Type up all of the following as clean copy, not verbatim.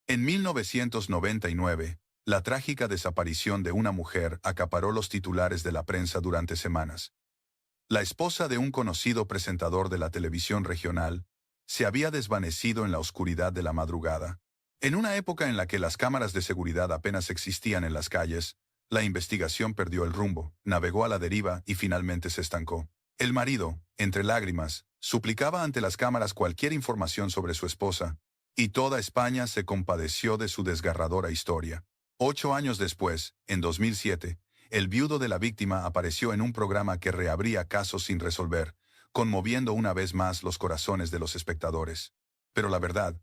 En 1999, la trágica desaparición de una mujer acaparó los titulares de la prensa durante semanas. La esposa de un conocido presentador de la televisión regional se había desvanecido en la oscuridad de la madrugada. En una época en la que las cámaras de seguridad apenas existían en las calles, la investigación perdió el rumbo, navegó a la deriva y finalmente se estancó. El marido, entre lágrimas, suplicaba ante las cámaras cualquier información sobre su esposa, y toda España se compadeció de su desgarradora historia. 8 años después, en 2007, el viudo de la víctima apareció en un programa que reabría casos sin resolver, conmoviendo una vez más los corazones de los espectadores. Pero la verdad,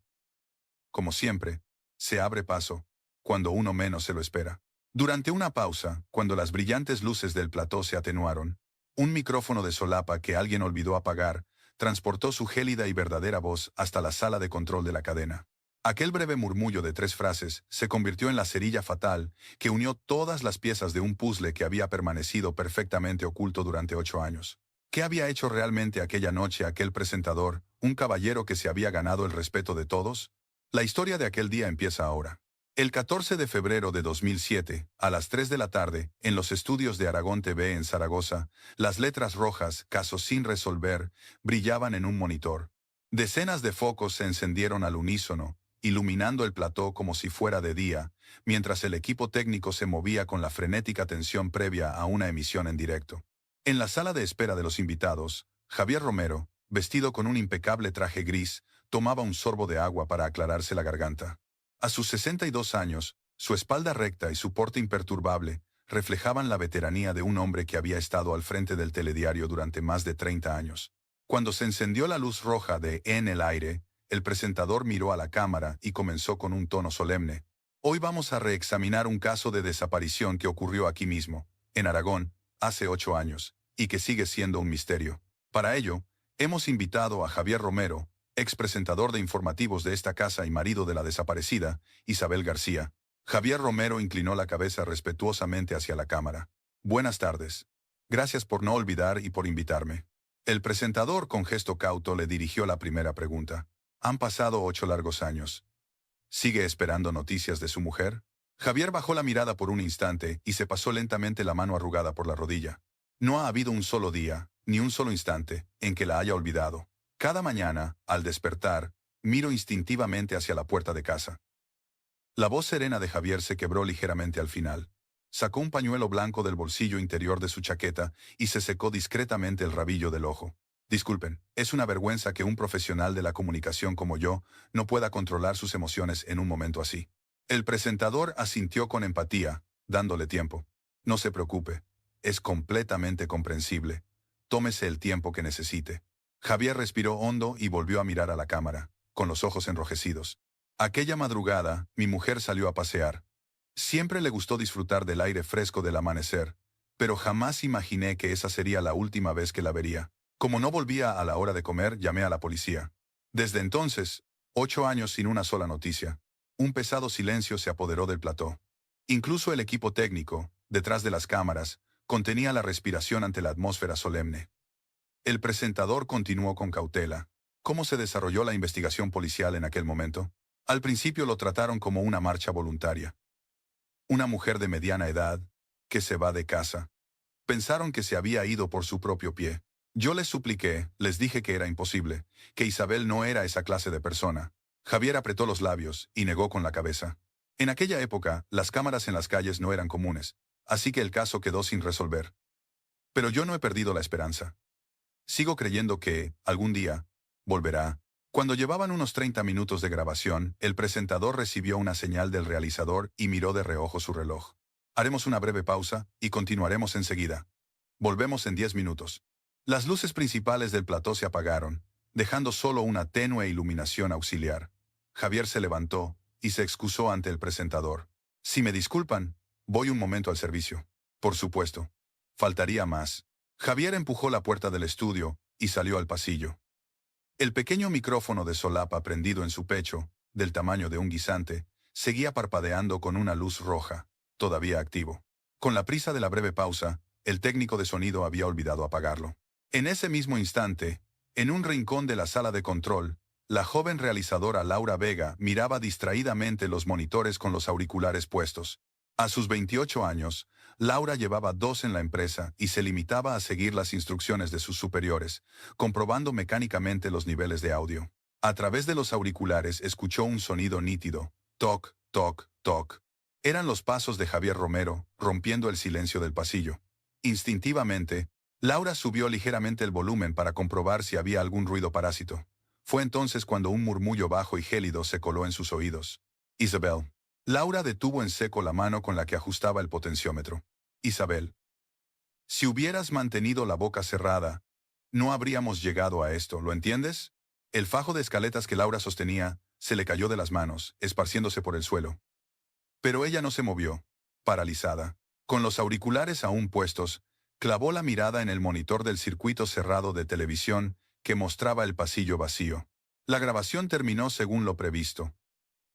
como siempre, se abre paso cuando uno menos se lo espera. Durante una pausa, cuando las brillantes luces del plató se atenuaron, un micrófono de solapa que alguien olvidó apagar transportó su gélida y verdadera voz hasta la sala de control de la cadena. Aquel breve murmullo de 3 frases se convirtió en la cerilla fatal que unió todas las piezas de un puzzle que había permanecido perfectamente oculto durante 8 años. ¿Qué había hecho realmente aquella noche aquel presentador, un caballero que se había ganado el respeto de todos? La historia de aquel día empieza ahora. El 14 de febrero de 2007, a las 3 de la tarde, en los estudios de Aragón TV en Zaragoza, las letras rojas, caso sin resolver, brillaban en un monitor. Decenas de focos se encendieron al unísono, iluminando el plató como si fuera de día, mientras el equipo técnico se movía con la frenética tensión previa a una emisión en directo. En la sala de espera de los invitados, Javier Romero, vestido con un impecable traje gris, tomaba un sorbo de agua para aclararse la garganta. A sus 62 años, su espalda recta y su porte imperturbable reflejaban la veteranía de un hombre que había estado al frente del telediario durante más de 30 años. Cuando se encendió la luz roja de En el aire, el presentador miró a la cámara y comenzó con un tono solemne. Hoy vamos a reexaminar un caso de desaparición que ocurrió aquí mismo, en Aragón, hace 8 años, y que sigue siendo un misterio. Para ello, hemos invitado a Javier Romero, ex presentador de informativos de esta casa y marido de la desaparecida, Isabel García. Javier Romero inclinó la cabeza respetuosamente hacia la cámara. Buenas tardes. Gracias por no olvidar y por invitarme. El presentador con gesto cauto le dirigió la primera pregunta. Han pasado 8 largos años. ¿Sigue esperando noticias de su mujer? Javier bajó la mirada por un instante y se pasó lentamente la mano arrugada por la rodilla. No ha habido un solo día, ni un solo instante, en que la haya olvidado. Cada mañana, al despertar, miro instintivamente hacia la puerta de casa. La voz serena de Javier se quebró ligeramente al final. Sacó un pañuelo blanco del bolsillo interior de su chaqueta y se secó discretamente el rabillo del ojo. Disculpen, es una vergüenza que un profesional de la comunicación como yo no pueda controlar sus emociones en un momento así. El presentador asintió con empatía, dándole tiempo. No se preocupe, es completamente comprensible. Tómese el tiempo que necesite. Javier respiró hondo y volvió a mirar a la cámara, con los ojos enrojecidos. Aquella madrugada, mi mujer salió a pasear. Siempre le gustó disfrutar del aire fresco del amanecer, pero jamás imaginé que esa sería la última vez que la vería. Como no volvía a la hora de comer, llamé a la policía. Desde entonces, 8 años sin una sola noticia. Un pesado silencio se apoderó del plató. Incluso el equipo técnico, detrás de las cámaras, contenía la respiración ante la atmósfera solemne. El presentador continuó con cautela. ¿Cómo se desarrolló la investigación policial en aquel momento? Al principio lo trataron como una marcha voluntaria. Una mujer de mediana edad, que se va de casa. Pensaron que se había ido por su propio pie. Yo les supliqué, les dije que era imposible, que Isabel no era esa clase de persona. Javier apretó los labios y negó con la cabeza. En aquella época, las cámaras en las calles no eran comunes, así que el caso quedó sin resolver. Pero yo no he perdido la esperanza. Sigo creyendo que, algún día, volverá. Cuando llevaban unos 30 minutos de grabación, el presentador recibió una señal del realizador y miró de reojo su reloj. Haremos una breve pausa y continuaremos enseguida. Volvemos en 10 minutos. Las luces principales del plató se apagaron, dejando solo una tenue iluminación auxiliar. Javier se levantó y se excusó ante el presentador. Si me disculpan, voy un momento al servicio. Por supuesto. Faltaría más. Javier empujó la puerta del estudio y salió al pasillo. El pequeño micrófono de solapa prendido en su pecho, del tamaño de un guisante, seguía parpadeando con una luz roja, todavía activo. Con la prisa de la breve pausa, el técnico de sonido había olvidado apagarlo. En ese mismo instante, en un rincón de la sala de control, La joven realizadora Laura Vega miraba distraídamente los monitores con los auriculares puestos. A sus 28 años, Laura llevaba 2 en la empresa y se limitaba a seguir las instrucciones de sus superiores, comprobando mecánicamente los niveles de audio. A través de los auriculares escuchó un sonido nítido. Toc, toc, toc. Eran los pasos de Javier Romero, rompiendo el silencio del pasillo. Instintivamente, Laura subió ligeramente el volumen para comprobar si había algún ruido parásito. Fue entonces cuando un murmullo bajo y gélido se coló en sus oídos. Isabel. Laura detuvo en seco la mano con la que ajustaba el potenciómetro. Isabel. Si hubieras mantenido la boca cerrada, no habríamos llegado a esto, ¿lo entiendes? El fajo de escaletas que Laura sostenía se le cayó de las manos, esparciéndose por el suelo. Pero ella no se movió, paralizada. Con los auriculares aún puestos, clavó la mirada en el monitor del circuito cerrado de televisión que mostraba el pasillo vacío. La grabación terminó según lo previsto.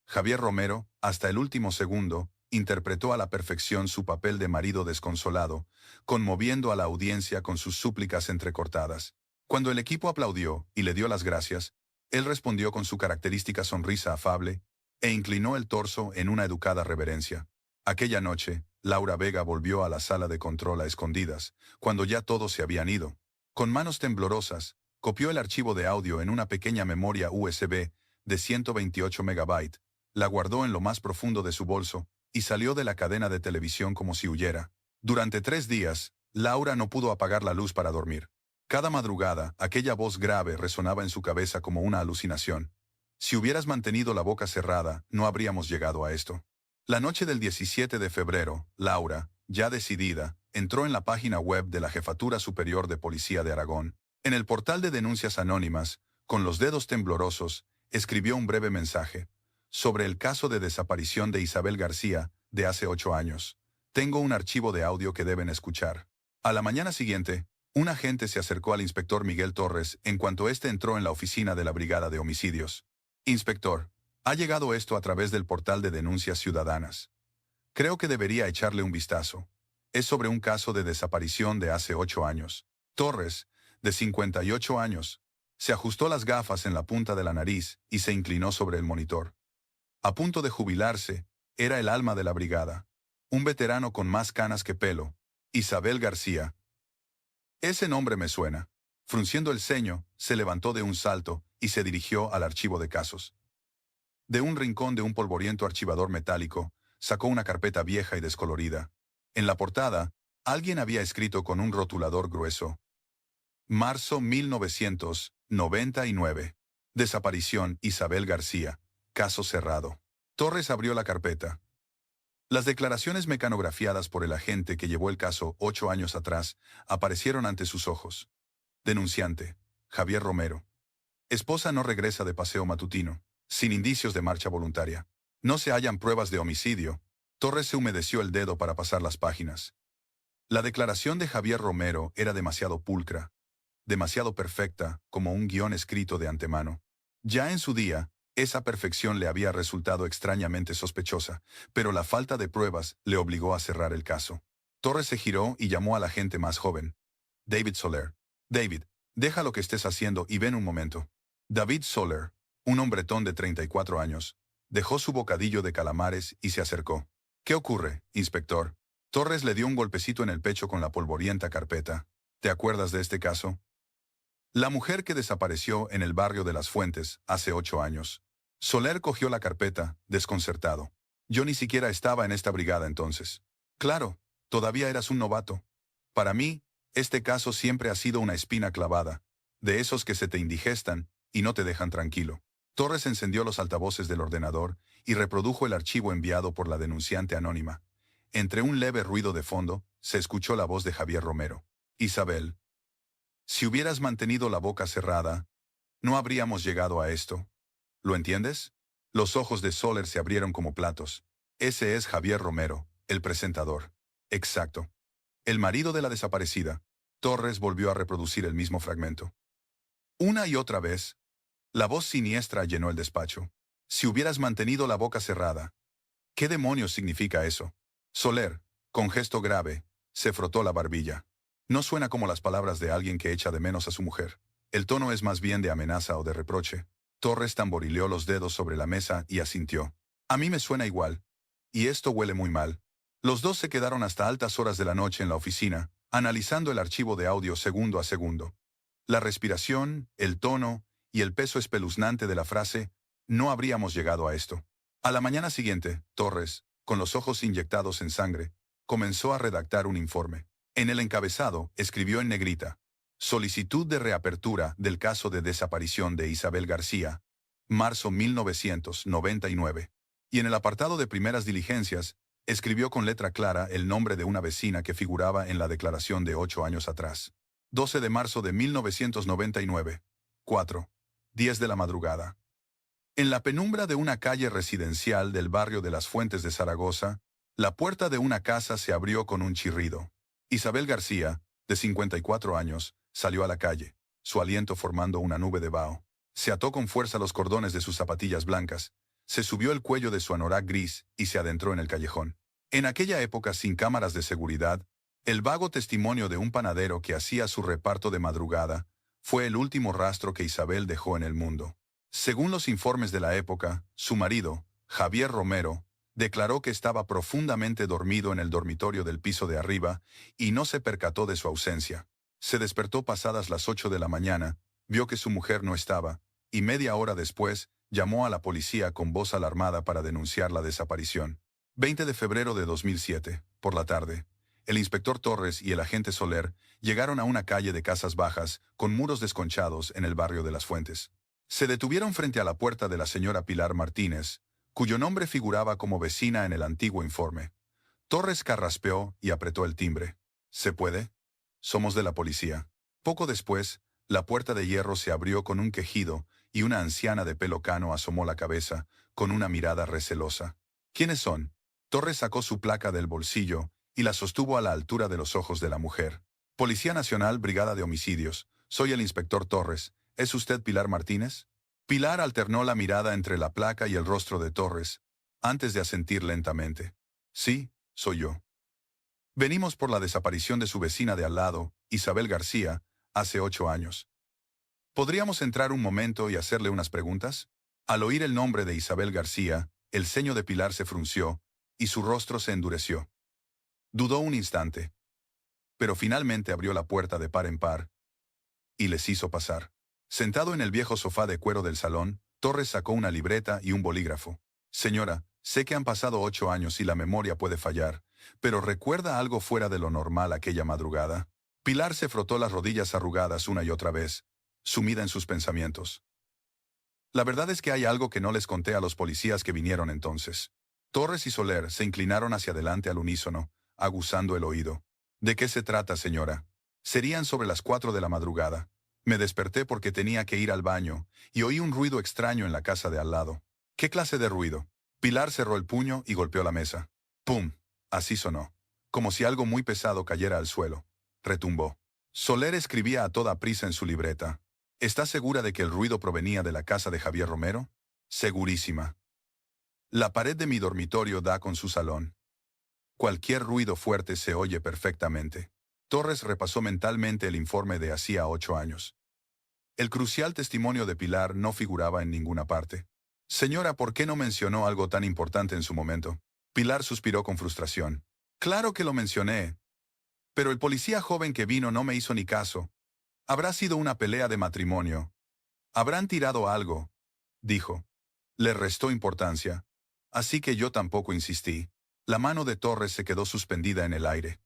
Javier Romero, hasta el último segundo, interpretó a la perfección su papel de marido desconsolado, conmoviendo a la audiencia con sus súplicas entrecortadas. Cuando el equipo aplaudió y le dio las gracias, él respondió con su característica sonrisa afable e inclinó el torso en una educada reverencia. Aquella noche, Laura Vega volvió a la sala de control a escondidas, cuando ya todos se habían ido. Con manos temblorosas, copió el archivo de audio en una pequeña memoria USB de 128 megabytes, la guardó en lo más profundo de su bolso y salió de la cadena de televisión como si huyera. Durante 3 días, Laura no pudo apagar la luz para dormir. Cada madrugada, aquella voz grave resonaba en su cabeza como una alucinación. Si hubieras mantenido la boca cerrada, no habríamos llegado a esto. La noche del 17 de febrero, Laura, ya decidida, entró en la página web de la Jefatura Superior de Policía de Aragón. En el portal de denuncias anónimas, con los dedos temblorosos, escribió un breve mensaje. Sobre el caso de desaparición de Isabel García, de hace 8 años. Tengo un archivo de audio que deben escuchar. A la mañana siguiente, un agente se acercó al inspector Miguel Torres en cuanto éste entró en la oficina de la Brigada de Homicidios. Inspector, ha llegado esto a través del portal de denuncias ciudadanas. Creo que debería echarle un vistazo. Es sobre un caso de desaparición de hace 8 años. Torres, de 58 años, se ajustó las gafas en la punta de la nariz y se inclinó sobre el monitor. A punto de jubilarse, era el alma de la brigada. Un veterano con más canas que pelo. Isabel García. Ese nombre me suena. Frunciendo el ceño, se levantó de un salto y se dirigió al archivo de casos. De un rincón de un polvoriento archivador metálico, sacó una carpeta vieja y descolorida. En la portada, alguien había escrito con un rotulador grueso. Marzo 1999. Desaparición Isabel García. Caso cerrado. Torres abrió la carpeta. Las declaraciones mecanografiadas por el agente que llevó el caso 8 años atrás aparecieron ante sus ojos. Denunciante, Javier Romero. Esposa no regresa de paseo matutino, sin indicios de marcha voluntaria. No se hallan pruebas de homicidio. Torres se humedeció el dedo para pasar las páginas. La declaración de Javier Romero era demasiado pulcra, demasiado perfecta, como un guión escrito de antemano. Ya en su día, esa perfección le había resultado extrañamente sospechosa, pero la falta de pruebas le obligó a cerrar el caso. Torres se giró y llamó al agente más joven. David Soler. David, deja lo que estés haciendo y ven un momento. David Soler, un hombretón de 34 años, dejó su bocadillo de calamares y se acercó. ¿Qué ocurre, inspector? Torres le dio un golpecito en el pecho con la polvorienta carpeta. ¿Te acuerdas de este caso? La mujer que desapareció en el barrio de Las Fuentes hace 8 años. Soler cogió la carpeta, desconcertado. Yo ni siquiera estaba en esta brigada entonces. Claro, todavía eras un novato. Para mí, este caso siempre ha sido una espina clavada, de esos que se te indigestan y no te dejan tranquilo. Torres encendió los altavoces del ordenador y reprodujo el archivo enviado por la denunciante anónima. Entre un leve ruido de fondo, se escuchó la voz de Javier Romero. Isabel, si hubieras mantenido la boca cerrada, no habríamos llegado a esto. ¿Lo entiendes? Los ojos de Soler se abrieron como platos. Ese es Javier Romero, el presentador. Exacto. El marido de la desaparecida. Torres volvió a reproducir el mismo fragmento. Una y otra vez, la voz siniestra llenó el despacho. Si hubieras mantenido la boca cerrada. ¿Qué demonios significa eso? Soler, con gesto grave, se frotó la barbilla. No suena como las palabras de alguien que echa de menos a su mujer. El tono es más bien de amenaza o de reproche. Torres tamborileó los dedos sobre la mesa y asintió. A mí me suena igual. Y esto huele muy mal. Los dos se quedaron hasta altas horas de la noche en la oficina, analizando el archivo de audio segundo a segundo. La respiración, el tono y el peso espeluznante de la frase, no habríamos llegado a esto. A la mañana siguiente, Torres, con los ojos inyectados en sangre, comenzó a redactar un informe. En el encabezado, escribió en negrita: solicitud de reapertura del caso de desaparición de Isabel García, marzo 1999. Y en el apartado de primeras diligencias, escribió con letra clara el nombre de una vecina que figuraba en la declaración de 8 años atrás. 12 de marzo de 1999. 4:10 de la madrugada. En la penumbra de una calle residencial del barrio de Las Fuentes de Zaragoza, la puerta de una casa se abrió con un chirrido. Isabel García, de 54 años, salió a la calle, su aliento formando una nube de vaho. Se ató con fuerza los cordones de sus zapatillas blancas, se subió el cuello de su anorak gris y se adentró en el callejón. En aquella época sin cámaras de seguridad, el vago testimonio de un panadero que hacía su reparto de madrugada fue el último rastro que Isabel dejó en el mundo. Según los informes de la época, su marido, Javier Romero, declaró que estaba profundamente dormido en el dormitorio del piso de arriba y no se percató de su ausencia. Se despertó pasadas las 8 de la mañana, vio que su mujer no estaba, y media hora después llamó a la policía con voz alarmada para denunciar la desaparición. 20 de febrero de 2007, por la tarde, el inspector Torres y el agente Soler llegaron a una calle de casas bajas con muros desconchados en el barrio de Las Fuentes. Se detuvieron frente a la puerta de la señora Pilar Martínez, cuyo nombre figuraba como vecina en el antiguo informe. Torres carraspeó y apretó el timbre. ¿Se puede? Somos de la policía. Poco después, la puerta de hierro se abrió con un quejido y una anciana de pelo cano asomó la cabeza, con una mirada recelosa. ¿Quiénes son? Torres sacó su placa del bolsillo y la sostuvo a la altura de los ojos de la mujer. Policía Nacional, Brigada de Homicidios. Soy el inspector Torres. ¿Es usted Pilar Martínez? Pilar alternó la mirada entre la placa y el rostro de Torres, antes de asentir lentamente. Sí, soy yo. Venimos por la desaparición de su vecina de al lado, Isabel García, hace 8 años. ¿Podríamos entrar un momento y hacerle unas preguntas? Al oír el nombre de Isabel García, el ceño de Pilar se frunció y su rostro se endureció. Dudó un instante, pero finalmente abrió la puerta de par en par y les hizo pasar. Sentado en el viejo sofá de cuero del salón, Torres sacó una libreta y un bolígrafo. Señora, sé que han pasado 8 años y la memoria puede fallar, pero ¿recuerda algo fuera de lo normal aquella madrugada? Pilar se frotó las rodillas arrugadas una y otra vez, sumida en sus pensamientos. La verdad es que hay algo que no les conté a los policías que vinieron entonces. Torres y Soler se inclinaron hacia adelante al unísono, aguzando el oído. ¿De qué se trata, señora? Serían sobre las 4 de la madrugada. Me desperté porque tenía que ir al baño y oí un ruido extraño en la casa de al lado. ¿Qué clase de ruido? Pilar cerró el puño y golpeó la mesa. ¡Pum! Así sonó. Como si algo muy pesado cayera al suelo. Retumbó. Soler escribía a toda prisa en su libreta. ¿Está segura de que el ruido provenía de la casa de Javier Romero? Segurísima. La pared de mi dormitorio da con su salón. Cualquier ruido fuerte se oye perfectamente. Torres repasó mentalmente el informe de hacía 8 años. El crucial testimonio de Pilar no figuraba en ninguna parte. Señora, ¿por qué no mencionó algo tan importante en su momento? Pilar suspiró con frustración. Claro que lo mencioné. Pero el policía joven que vino no me hizo ni caso. Habrá sido una pelea de matrimonio. Habrán tirado algo, dijo. Le restó importancia. Así que yo tampoco insistí. La mano de Torres se quedó suspendida en el aire.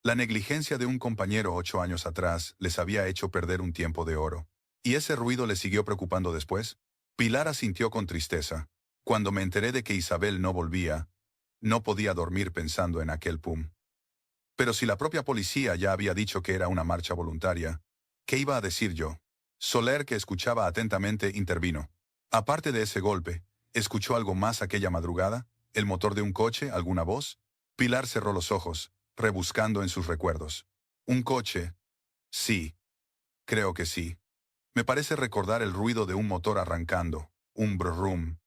La negligencia de un compañero 8 años atrás les había hecho perder un tiempo de oro. ¿Y ese ruido le siguió preocupando después? Pilar asintió con tristeza. Cuando me enteré de que Isabel no volvía, no podía dormir pensando en aquel pum. Pero si la propia policía ya había dicho que era una marcha voluntaria, ¿qué iba a decir yo? Soler, que escuchaba atentamente, intervino. Aparte de ese golpe, ¿escuchó algo más aquella madrugada? ¿El motor de un coche? ¿Alguna voz? Pilar cerró los ojos, rebuscando en sus recuerdos. ¿Un coche? Sí. Creo que sí. Me parece recordar el ruido de un motor arrancando, un brum.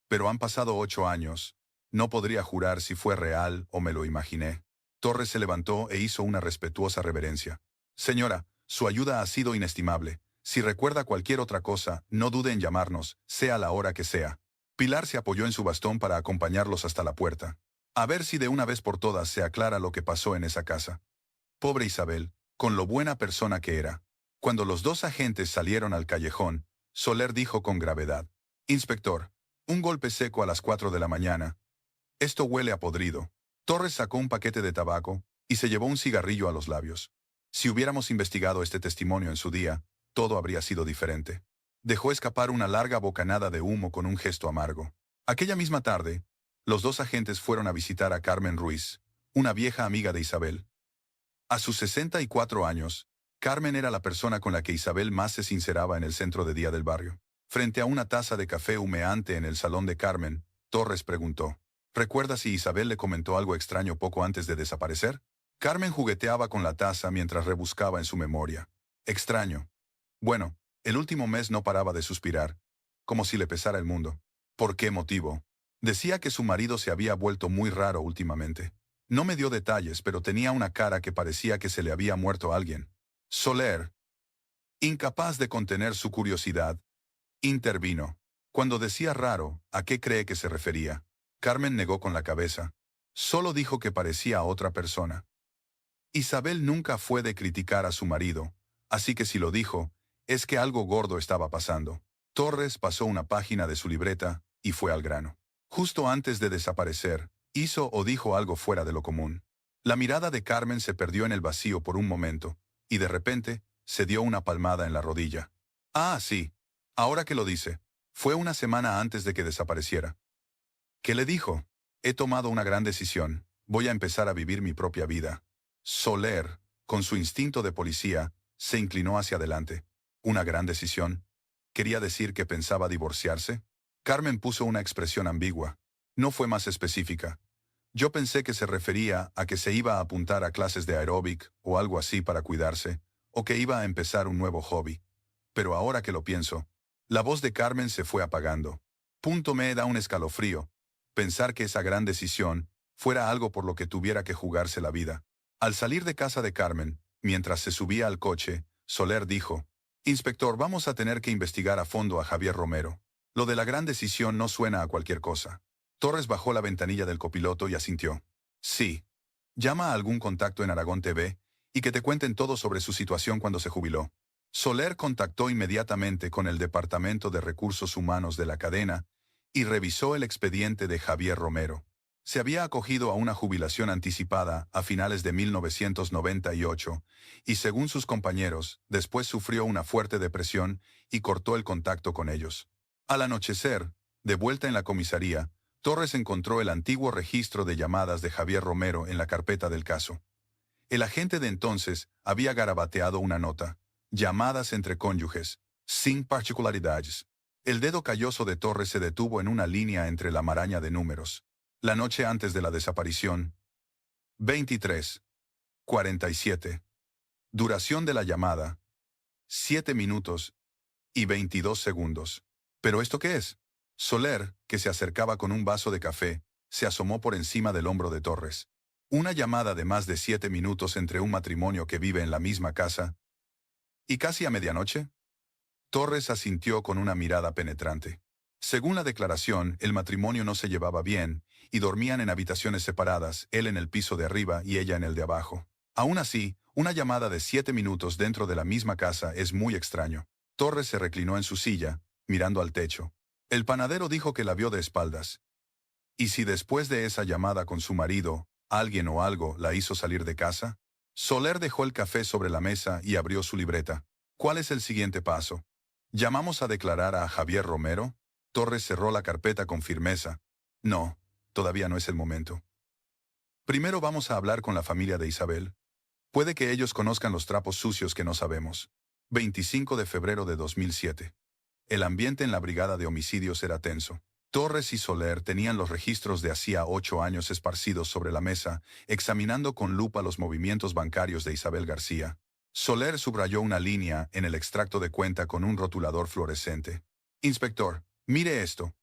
Pero han pasado 8 años. No podría jurar si fue real o me lo imaginé. Torres se levantó e hizo una respetuosa reverencia. Señora, su ayuda ha sido inestimable. Si recuerda cualquier otra cosa, no dude en llamarnos, sea la hora que sea. Pilar se apoyó en su bastón para acompañarlos hasta la puerta. A ver si de una vez por todas se aclara lo que pasó en esa casa. Pobre Isabel, con lo buena persona que era. Cuando los dos agentes salieron al callejón, Soler dijo con gravedad: «Inspector, un golpe seco a las 4 de la mañana. Esto huele a podrido». Torres sacó un paquete de tabaco y se llevó un cigarrillo a los labios. Si hubiéramos investigado este testimonio en su día, todo habría sido diferente. Dejó escapar una larga bocanada de humo con un gesto amargo. Aquella misma tarde, los dos agentes fueron a visitar a Carmen Ruiz, una vieja amiga de Isabel. A sus 64 años, Carmen era la persona con la que Isabel más se sinceraba en el centro de día del barrio. Frente a una taza de café humeante en el salón de Carmen, Torres preguntó: «¿Recuerda si Isabel le comentó algo extraño poco antes de desaparecer?». Carmen jugueteaba con la taza mientras rebuscaba en su memoria. «Extraño. Bueno, el último mes no paraba de suspirar, como si le pesara el mundo». «¿Por qué motivo?». «Decía que su marido se había vuelto muy raro últimamente. No me dio detalles, pero tenía una cara que parecía que se le había muerto alguien». Soler, incapaz de contener su curiosidad, intervino. «Cuando decía raro, ¿a qué cree que se refería?». Carmen negó con la cabeza. «Solo dijo que parecía a otra persona». Isabel nunca fue de criticar a su marido, así que si lo dijo, es que algo gordo estaba pasando. Torres pasó una página de su libreta y fue al grano. Justo antes de desaparecer, hizo o dijo algo fuera de lo común. La mirada de Carmen se perdió en el vacío por un momento, y de repente, se dio una palmada en la rodilla. «Ah, sí. Ahora que lo dice, fue una semana antes de que desapareciera». «¿Qué le dijo?». «He tomado una gran decisión. Voy a empezar a vivir mi propia vida». Soler, con su instinto de policía, se inclinó hacia adelante. «¿Una gran decisión? ¿Quería decir que pensaba divorciarse?». Carmen puso una expresión ambigua. No fue más específica. «Yo pensé que se refería a que se iba a apuntar a clases de aeróbic o algo así para cuidarse, o que iba a empezar un nuevo hobby. Pero ahora que lo pienso». La voz de Carmen se fue apagando. Me da un escalofrío pensar que esa gran decisión fuera algo por lo que tuviera que jugarse la vida». Al salir de casa de Carmen, mientras se subía al coche, Soler dijo: «Inspector, vamos a tener que investigar a fondo a Javier Romero. Lo de la gran decisión no suena a cualquier cosa». Torres bajó la ventanilla del copiloto y asintió. «Sí. Llama a algún contacto en Aragón TV y que te cuenten todo sobre su situación cuando se jubiló». Soler contactó inmediatamente con el Departamento de Recursos Humanos de la cadena y revisó el expediente de Javier Romero. Se había acogido a una jubilación anticipada a finales de 1998 y, según sus compañeros, después sufrió una fuerte depresión y cortó el contacto con ellos. Al anochecer, de vuelta en la comisaría, Torres encontró el antiguo registro de llamadas de Javier Romero en la carpeta del caso. El agente de entonces había garabateado una nota: «Llamadas entre cónyuges, sin particularidades». El dedo calloso de Torres se detuvo en una línea entre la maraña de números. La noche antes de la desaparición. 23:47. Duración de la llamada: 7 minutos y 22 segundos. ¿Pero esto qué es? Soler, que se acercaba con un vaso de café, se asomó por encima del hombro de Torres. Una llamada de más de 7 minutos entre un matrimonio que vive en la misma casa. ¿Y casi a medianoche? Torres asintió con una mirada penetrante. Según la declaración, el matrimonio no se llevaba bien y dormían en habitaciones separadas, él en el piso de arriba y ella en el de abajo. Aún así, una llamada de 7 minutos dentro de la misma casa es muy extraño. Torres se reclinó en su silla, mirando al techo. El panadero dijo que la vio de espaldas. ¿Y si después de esa llamada con su marido, alguien o algo la hizo salir de casa? Soler dejó el café sobre la mesa y abrió su libreta. ¿Cuál es el siguiente paso? ¿Llamamos a declarar a Javier Romero? Torres cerró la carpeta con firmeza. No, todavía no es el momento. Primero vamos a hablar con la familia de Isabel. Puede que ellos conozcan los trapos sucios que no sabemos. 25 de febrero de 2007. El ambiente en la brigada de homicidios era tenso. Torres y Soler tenían los registros de hacía 8 años esparcidos sobre la mesa, examinando con lupa los movimientos bancarios de Isabel García. Soler subrayó una línea en el extracto de cuenta con un rotulador fluorescente. «Inspector, mire esto».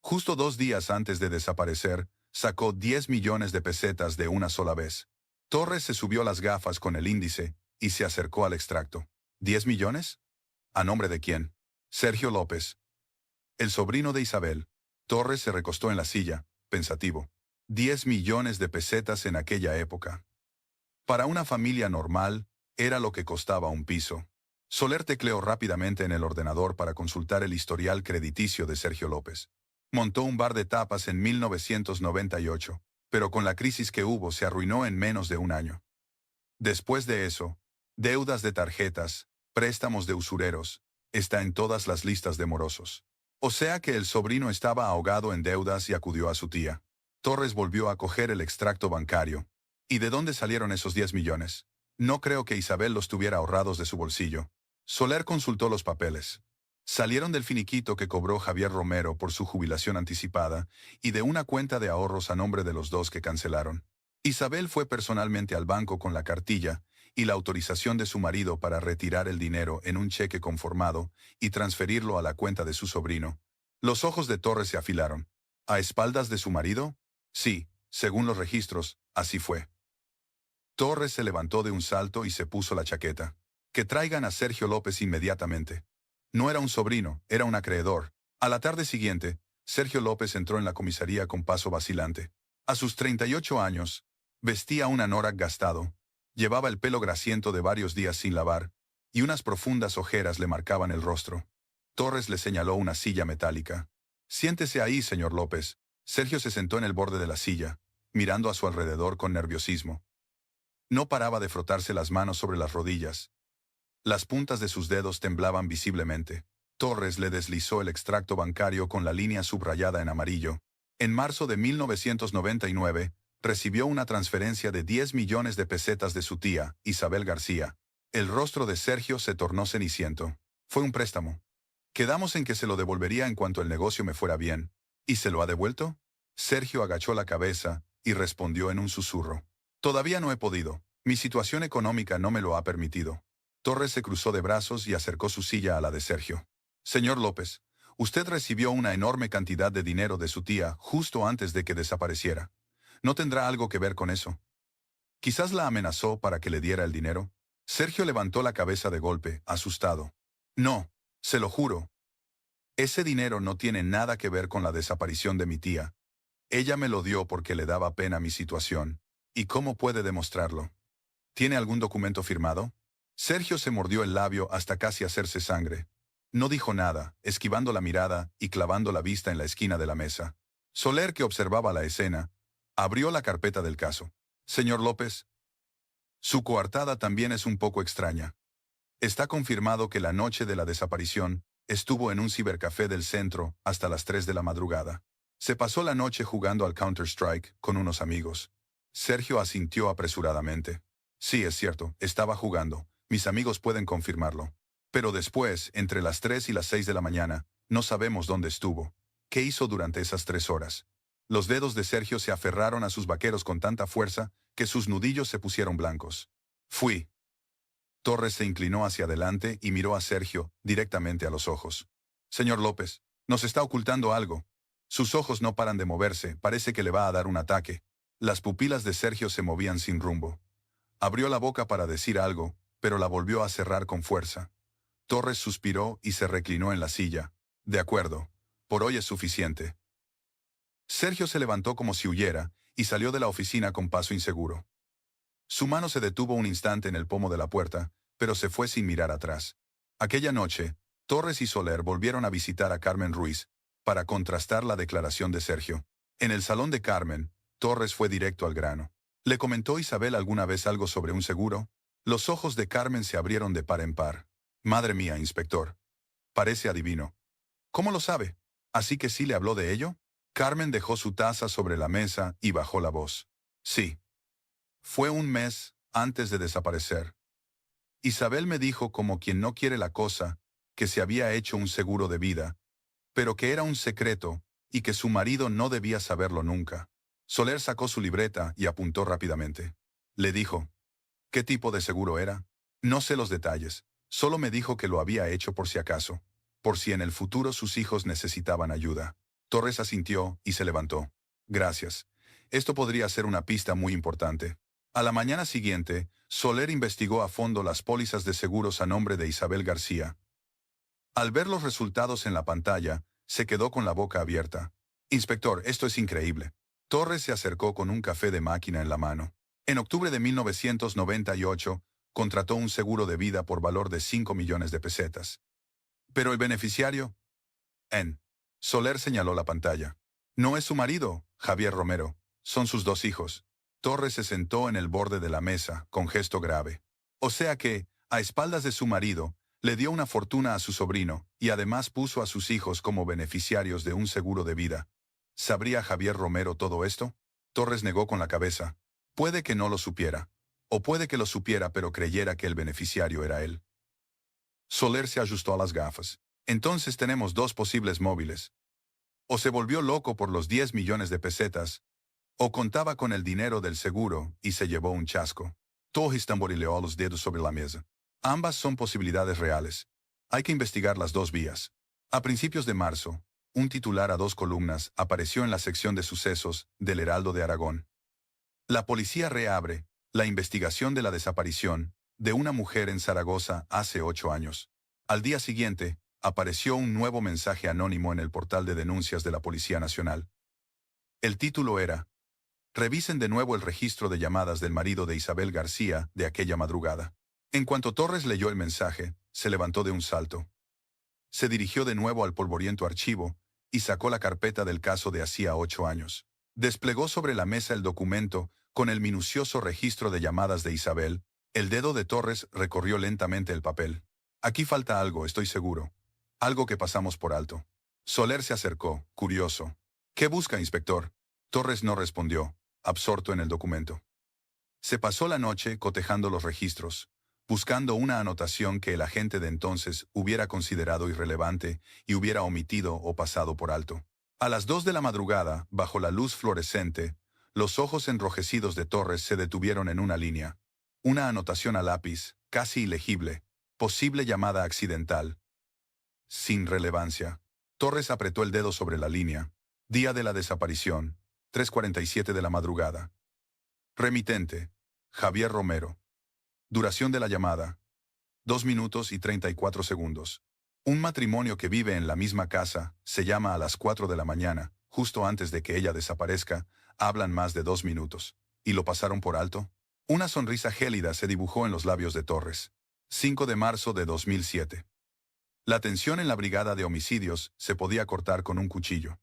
Justo 2 días antes de desaparecer, sacó 10 millones de pesetas de una sola vez. Torres se subió las gafas con el índice y se acercó al extracto. ¿10 millones? ¿A nombre de quién? Sergio López, el sobrino de Isabel. Torres se recostó en la silla, pensativo. 10 millones de pesetas en aquella época. Para una familia normal, era lo que costaba un piso. Soler tecleó rápidamente en el ordenador para consultar el historial crediticio de Sergio López. Montó un bar de tapas en 1998, pero con la crisis que hubo se arruinó en menos de un año. Después de eso, deudas de tarjetas, préstamos de usureros, está en todas las listas de morosos. O sea que el sobrino estaba ahogado en deudas y acudió a su tía. Torres volvió a coger el extracto bancario. ¿Y de dónde salieron esos 10 millones? No creo que Isabel los tuviera ahorrados de su bolsillo. Soler consultó los papeles. Salieron del finiquito que cobró Javier Romero por su jubilación anticipada y de una cuenta de ahorros a nombre de los dos que cancelaron. Isabel fue personalmente al banco con la cartilla y la autorización de su marido para retirar el dinero en un cheque conformado y transferirlo a la cuenta de su sobrino. Los ojos de Torres se afilaron. ¿A espaldas de su marido? Sí, según los registros, así fue. Torres se levantó de un salto y se puso la chaqueta. Que traigan a Sergio López inmediatamente. No era un sobrino, era un acreedor. A la tarde siguiente, Sergio López entró en la comisaría con paso vacilante. A sus 38 años, vestía un anorak gastado, llevaba el pelo grasiento de varios días sin lavar, y unas profundas ojeras le marcaban el rostro. Torres le señaló una silla metálica. Siéntese ahí, señor López. Sergio se sentó en el borde de la silla, mirando a su alrededor con nerviosismo. No paraba de frotarse las manos sobre las rodillas. Las puntas de sus dedos temblaban visiblemente. Torres le deslizó el extracto bancario con la línea subrayada en amarillo. En marzo de 1999, recibió una transferencia de 10 millones de pesetas de su tía, Isabel García. El rostro de Sergio se tornó ceniciento. Fue un préstamo. Quedamos en que se lo devolvería en cuanto el negocio me fuera bien. ¿Y se lo ha devuelto? Sergio agachó la cabeza y respondió en un susurro. Todavía no he podido. Mi situación económica no me lo ha permitido. Torres se cruzó de brazos y acercó su silla a la de Sergio. Señor López, usted recibió una enorme cantidad de dinero de su tía justo antes de que desapareciera. ¿No tendrá algo que ver con eso? Quizás la amenazó para que le diera el dinero. Sergio levantó la cabeza de golpe, asustado. No, se lo juro. Ese dinero no tiene nada que ver con la desaparición de mi tía. Ella me lo dio porque le daba pena mi situación. ¿Y cómo puede demostrarlo? ¿Tiene algún documento firmado? Sergio se mordió el labio hasta casi hacerse sangre. No dijo nada, esquivando la mirada y clavando la vista en la esquina de la mesa. Soler, que observaba la escena, abrió la carpeta del caso. Señor López, su coartada también es un poco extraña. Está confirmado que la noche de la desaparición estuvo en un cibercafé del centro hasta las 3 de la madrugada. Se pasó la noche jugando al Counter-Strike con unos amigos. Sergio asintió apresuradamente. Sí, es cierto, estaba jugando. Mis amigos pueden confirmarlo. Pero después, entre las 3 y las 6 de la mañana, no sabemos dónde estuvo. ¿Qué hizo durante esas 3 horas? Los dedos de Sergio se aferraron a sus vaqueros con tanta fuerza que sus nudillos se pusieron blancos. Fui. Torres se inclinó hacia adelante y miró a Sergio directamente a los ojos. Señor López, nos está ocultando algo. Sus ojos no paran de moverse, parece que le va a dar un ataque. Las pupilas de Sergio se movían sin rumbo. Abrió la boca para decir algo, pero la volvió a cerrar con fuerza. Torres suspiró y se reclinó en la silla. De acuerdo, por hoy es suficiente. Sergio se levantó como si huyera y salió de la oficina con paso inseguro. Su mano se detuvo un instante en el pomo de la puerta, pero se fue sin mirar atrás. Aquella noche, Torres y Soler volvieron a visitar a Carmen Ruiz para contrastar la declaración de Sergio. En el salón de Carmen, Torres fue directo al grano. ¿Le comentó Isabel alguna vez algo sobre un seguro? Los ojos de Carmen se abrieron de par en par. Madre mía, inspector. Parece adivino. ¿Cómo lo sabe? ¿Así que sí le habló de ello? Carmen dejó su taza sobre la mesa y bajó la voz. Sí. Fue un mes antes de desaparecer. Isabel me dijo como quien no quiere la cosa, que se había hecho un seguro de vida, pero que era un secreto y que su marido no debía saberlo nunca. Soler sacó su libreta y apuntó rápidamente. Le dijo, ¿qué tipo de seguro era? No sé los detalles, solo me dijo que lo había hecho por si acaso, por si en el futuro sus hijos necesitaban ayuda. Torres asintió y se levantó. Gracias. Esto podría ser una pista muy importante. A la mañana siguiente, Soler investigó a fondo las pólizas de seguros a nombre de Isabel García. Al ver los resultados en la pantalla, se quedó con la boca abierta. Inspector, esto es increíble. Torres se acercó con un café de máquina en la mano. En octubre de 1998, contrató un seguro de vida por valor de 5 millones de pesetas. Pero el beneficiario, Soler señaló la pantalla. No es su marido, Javier Romero. Son sus dos hijos. Torres se sentó en el borde de la mesa, con gesto grave. O sea que, a espaldas de su marido, le dio una fortuna a su sobrino, y además puso a sus hijos como beneficiarios de un seguro de vida. ¿Sabría Javier Romero todo esto? Torres negó con la cabeza. Puede que no lo supiera. O puede que lo supiera pero creyera que el beneficiario era él. Soler se ajustó a las gafas. Entonces tenemos dos posibles móviles. O se volvió loco por los 10 millones de pesetas, o contaba con el dinero del seguro y se llevó un chasco. Torres tamborileó los dedos sobre la mesa. Ambas son posibilidades reales. Hay que investigar las dos vías. A principios de marzo, un titular a 2 columnas apareció en la sección de sucesos del Heraldo de Aragón. La policía reabre la investigación de la desaparición de una mujer en Zaragoza hace 8 años. Al día siguiente, apareció un nuevo mensaje anónimo en el portal de denuncias de la Policía Nacional. El título era: revisen de nuevo el registro de llamadas del marido de Isabel García de aquella madrugada. En cuanto Torres leyó el mensaje, se levantó de un salto. Se dirigió de nuevo al polvoriento archivo y sacó la carpeta del caso de hacía 8 años. Desplegó sobre la mesa el documento con el minucioso registro de llamadas de Isabel. El dedo de Torres recorrió lentamente el papel. Aquí falta algo, estoy seguro. Algo que pasamos por alto. Soler se acercó, curioso. ¿Qué busca, inspector? Torres no respondió, absorto en el documento. Se pasó la noche cotejando los registros, buscando una anotación que el agente de entonces hubiera considerado irrelevante y hubiera omitido o pasado por alto. A las 2 de la madrugada, bajo la luz fluorescente, los ojos enrojecidos de Torres se detuvieron en una línea. Una anotación a lápiz, casi ilegible, posible llamada accidental. Sin relevancia. Torres apretó el dedo sobre la línea. Día de la desaparición, 3:47 de la madrugada. Remitente, Javier Romero. Duración de la llamada, 2 minutos y 34 segundos. Un matrimonio que vive en la misma casa, se llama a las 4 de la mañana, justo antes de que ella desaparezca, hablan más de 2 minutos. ¿Y lo pasaron por alto? Una sonrisa gélida se dibujó en los labios de Torres. 5 de marzo de 2007. La tensión en la brigada de homicidios se podía cortar con un cuchillo.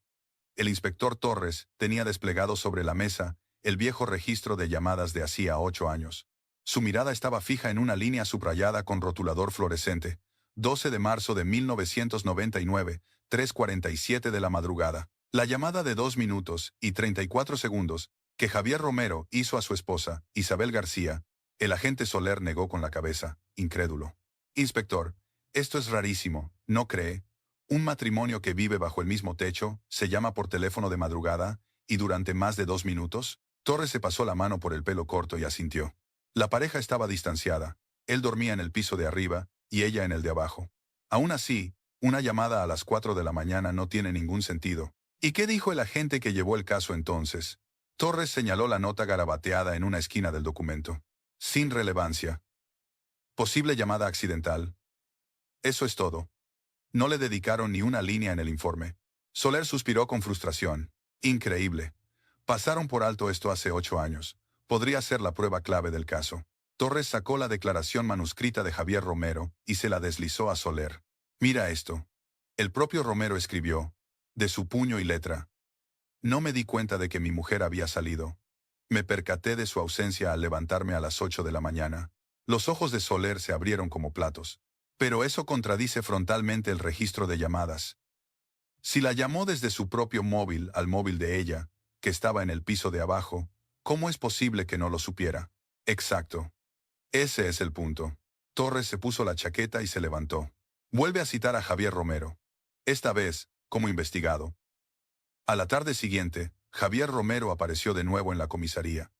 El inspector Torres tenía desplegado sobre la mesa el viejo registro de llamadas de hacía 8 años. Su mirada estaba fija en una línea subrayada con rotulador fluorescente. 12 de marzo de 1999, 3:47 de la madrugada. La llamada de 2 minutos y 34 segundos que Javier Romero hizo a su esposa, Isabel García. El agente Soler negó con la cabeza, incrédulo. Inspector, esto es rarísimo, ¿no cree? Un matrimonio que vive bajo el mismo techo, se llama por teléfono de madrugada, y durante más de 2 minutos. Torres se pasó la mano por el pelo corto y asintió. La pareja estaba distanciada. Él dormía en el piso de arriba, y ella en el de abajo. Aún así, una llamada a las 4 de la mañana no tiene ningún sentido. ¿Y qué dijo el agente que llevó el caso entonces? Torres señaló la nota garabateada en una esquina del documento. Sin relevancia. Posible llamada accidental. Eso es todo. No le dedicaron ni una línea en el informe. Soler suspiró con frustración. Increíble. Pasaron por alto esto hace 8 años. Podría ser la prueba clave del caso. Torres sacó la declaración manuscrita de Javier Romero y se la deslizó a Soler. Mira esto. El propio Romero escribió, de su puño y letra. No me di cuenta de que mi mujer había salido. Me percaté de su ausencia al levantarme a las 8 de la mañana. Los ojos de Soler se abrieron como platos. Pero eso contradice frontalmente el registro de llamadas. Si la llamó desde su propio móvil al móvil de ella, que estaba en el piso de abajo, ¿cómo es posible que no lo supiera? Exacto. Ese es el punto. Torres se puso la chaqueta y se levantó. Vuelve a citar a Javier Romero. Esta vez, como investigado. A la tarde siguiente, Javier Romero apareció de nuevo en la comisaría.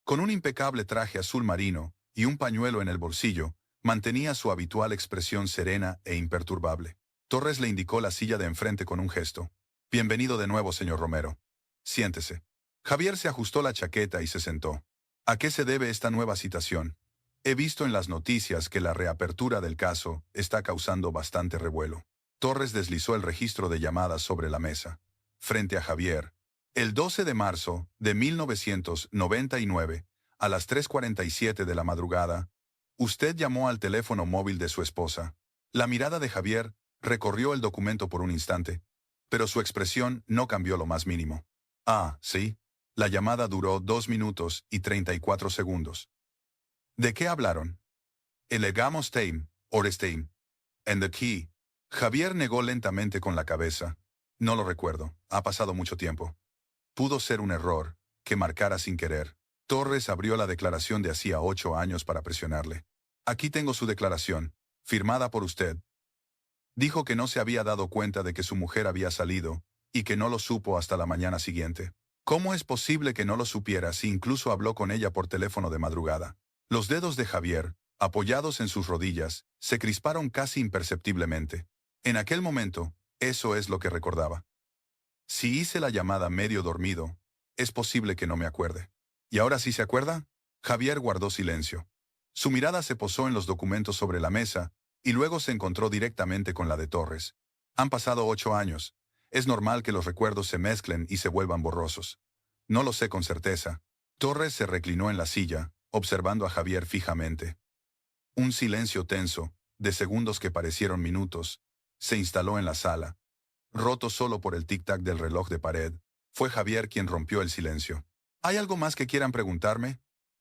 Con un impecable traje azul marino y un pañuelo en el bolsillo, mantenía su habitual expresión serena e imperturbable. Torres le indicó la silla de enfrente con un gesto. Bienvenido de nuevo, señor Romero. Siéntese. Javier se ajustó la chaqueta y se sentó. ¿A qué se debe esta nueva citación? He visto en las noticias que la reapertura del caso está causando bastante revuelo. Torres deslizó el registro de llamadas sobre la mesa, frente a Javier. El 12 de marzo de 1999, a las 3:47 de la madrugada, usted llamó al teléfono móvil de su esposa. La mirada de Javier recorrió el documento por un instante, pero su expresión no cambió lo más mínimo. Ah, sí. La llamada duró 2 minutos y 34 segundos. ¿De qué hablaron? Elegamos Time, Orestein. And the key. Javier negó lentamente con la cabeza. No lo recuerdo, ha pasado mucho tiempo. Pudo ser un error, que marcara sin querer. Torres abrió la declaración de hacía 8 años para presionarle. Aquí tengo su declaración, firmada por usted. Dijo que no se había dado cuenta de que su mujer había salido, y que no lo supo hasta la mañana siguiente. ¿Cómo es posible que no lo supiera si incluso habló con ella por teléfono de madrugada? Los dedos de Javier, apoyados en sus rodillas, se crisparon casi imperceptiblemente. En aquel momento, eso es lo que recordaba. Si hice la llamada medio dormido, es posible que no me acuerde. ¿Y ahora sí se acuerda? Javier guardó silencio. Su mirada se posó en los documentos sobre la mesa, y luego se encontró directamente con la de Torres. Han pasado 8 años. Es normal que los recuerdos se mezclen y se vuelvan borrosos. No lo sé con certeza. Torres se reclinó en la silla, observando a Javier fijamente. Un silencio tenso, de segundos que parecieron minutos, se instaló en la sala. Roto solo por el tic-tac del reloj de pared, fue Javier quien rompió el silencio. ¿Hay algo más que quieran preguntarme?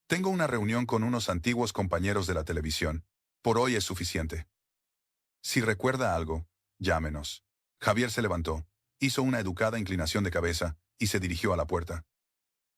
Tengo una reunión con unos antiguos compañeros de la televisión. Por hoy es suficiente. Si recuerda algo, llámenos. Javier se levantó, hizo una educada inclinación de cabeza y se dirigió a la puerta.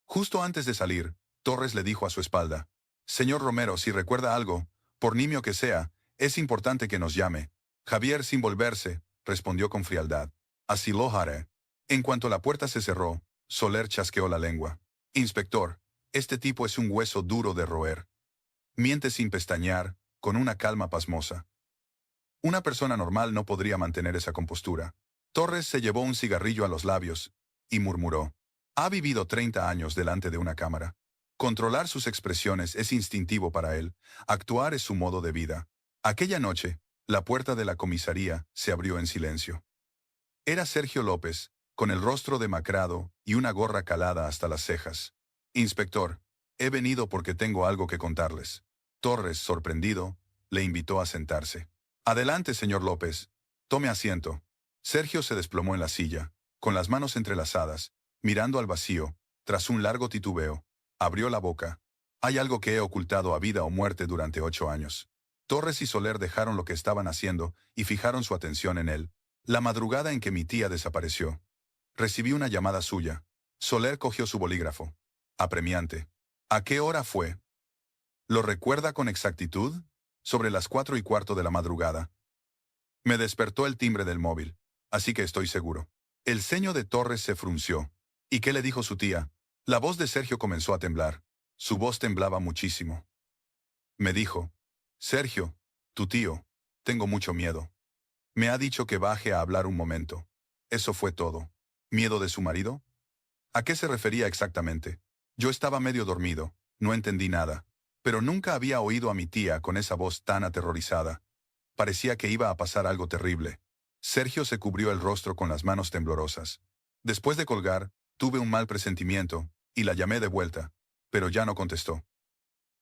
Justo antes de salir, Torres le dijo a su espalda: «Señor Romero, si recuerda algo, por nimio que sea, es importante que nos llame». Javier, sin volverse, respondió con frialdad: «Así lo haré». En cuanto la puerta se cerró, Soler chasqueó la lengua. «Inspector, este tipo es un hueso duro de roer. Miente sin pestañear, con una calma pasmosa. Una persona normal no podría mantener esa compostura». Torres se llevó un cigarrillo a los labios y murmuró: «Ha vivido 30 años delante de una cámara. Controlar sus expresiones es instintivo para él, actuar es su modo de vida». Aquella noche, la puerta de la comisaría se abrió en silencio. Era Sergio López, con el rostro demacrado y una gorra calada hasta las cejas. «Inspector, he venido porque tengo algo que contarles». Torres, sorprendido, le invitó a sentarse. «Adelante, señor López. Tome asiento». Sergio se desplomó en la silla, con las manos entrelazadas, mirando al vacío. Tras un largo titubeo, abrió la boca. «Hay algo que he ocultado a vida o muerte durante 8 años». Torres y Soler dejaron lo que estaban haciendo y fijaron su atención en él. «La madrugada en que mi tía desapareció. Recibí una llamada suya». Soler cogió su bolígrafo. Apremiante. «¿A qué hora fue?» «¿Lo recuerda con exactitud?» «Sobre las 4:15 de la madrugada. Me despertó el timbre del móvil, así que estoy seguro». El ceño de Torres se frunció. ¿Y qué le dijo su tía? La voz de Sergio comenzó a temblar. Su voz temblaba muchísimo. Me dijo: «Sergio, tu tío, tengo mucho miedo. Me ha dicho que baje a hablar un momento». Eso fue todo. ¿Miedo de su marido? ¿A qué se refería exactamente? Yo estaba medio dormido, no entendí nada, pero nunca había oído a mi tía con esa voz tan aterrorizada. Parecía que iba a pasar algo terrible. Sergio se cubrió el rostro con las manos temblorosas. Después de colgar, tuve un mal presentimiento, y la llamé de vuelta, pero ya no contestó.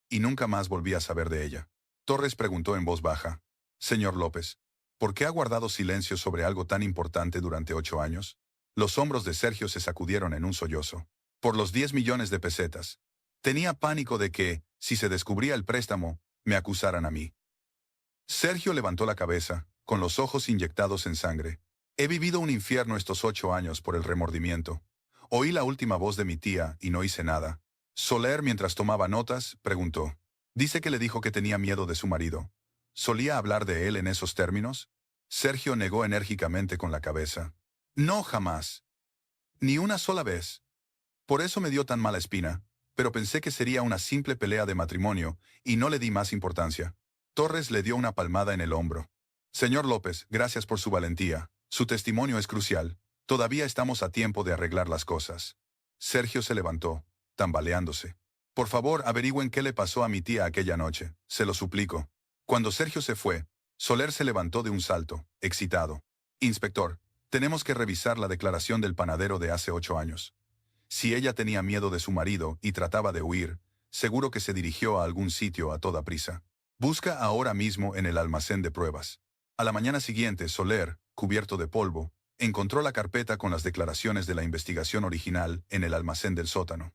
Y nunca más volví a saber de ella. Torres preguntó en voz baja: «Señor López, ¿por qué ha guardado silencio sobre algo tan importante durante 8 años?» Los hombros de Sergio se sacudieron en un sollozo. Por los 10 millones de pesetas. Tenía pánico de que, si se descubría el préstamo, me acusaran a mí. Sergio levantó la cabeza, con los ojos inyectados en sangre. «He vivido un infierno estos 8 años por el remordimiento. Oí la última voz de mi tía y no hice nada». Soler, mientras tomaba notas, preguntó: «Dice que le dijo que tenía miedo de su marido. ¿Solía hablar de él en esos términos?» Sergio negó enérgicamente con la cabeza. «No, jamás. Ni una sola vez. Por eso me dio tan mala espina, pero pensé que sería una simple pelea de matrimonio y no le di más importancia». Torres le dio una palmada en el hombro. «Señor López, gracias por su valentía. Su testimonio es crucial. Todavía estamos a tiempo de arreglar las cosas». Sergio se levantó, tambaleándose. Por favor, averigüen qué le pasó a mi tía aquella noche, se lo suplico. Cuando Sergio se fue, Soler se levantó de un salto, excitado. Inspector, tenemos que revisar la declaración del panadero de hace 8 años. Si ella tenía miedo de su marido y trataba de huir, seguro que se dirigió a algún sitio a toda prisa. Busca ahora mismo en el almacén de pruebas. A la mañana siguiente, Soler, cubierto de polvo, encontró la carpeta con las declaraciones de la investigación original en el almacén del sótano.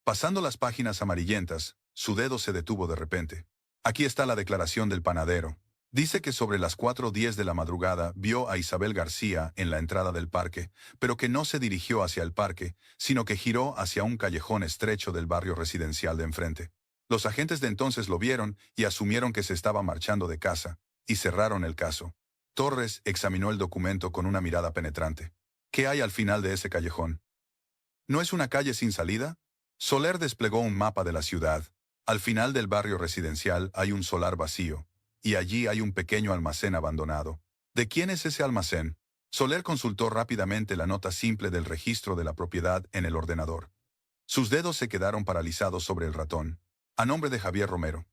Pasando las páginas amarillentas, su dedo se detuvo de repente. Aquí está la declaración del panadero. Dice que sobre las 4:10 de la madrugada vio a Isabel García en la entrada del parque, pero que no se dirigió hacia el parque, sino que giró hacia un callejón estrecho del barrio residencial de enfrente. Los agentes de entonces lo vieron y asumieron que se estaba marchando de casa, y cerraron el caso. Torres examinó el documento con una mirada penetrante. ¿Qué hay al final de ese callejón? ¿No es una calle sin salida? Soler desplegó un mapa de la ciudad. Al final del barrio residencial hay un solar vacío, y allí hay un pequeño almacén abandonado. ¿De quién es ese almacén? Soler consultó rápidamente la nota simple del registro de la propiedad en el ordenador. Sus dedos se quedaron paralizados sobre el ratón. A nombre de Javier Romero.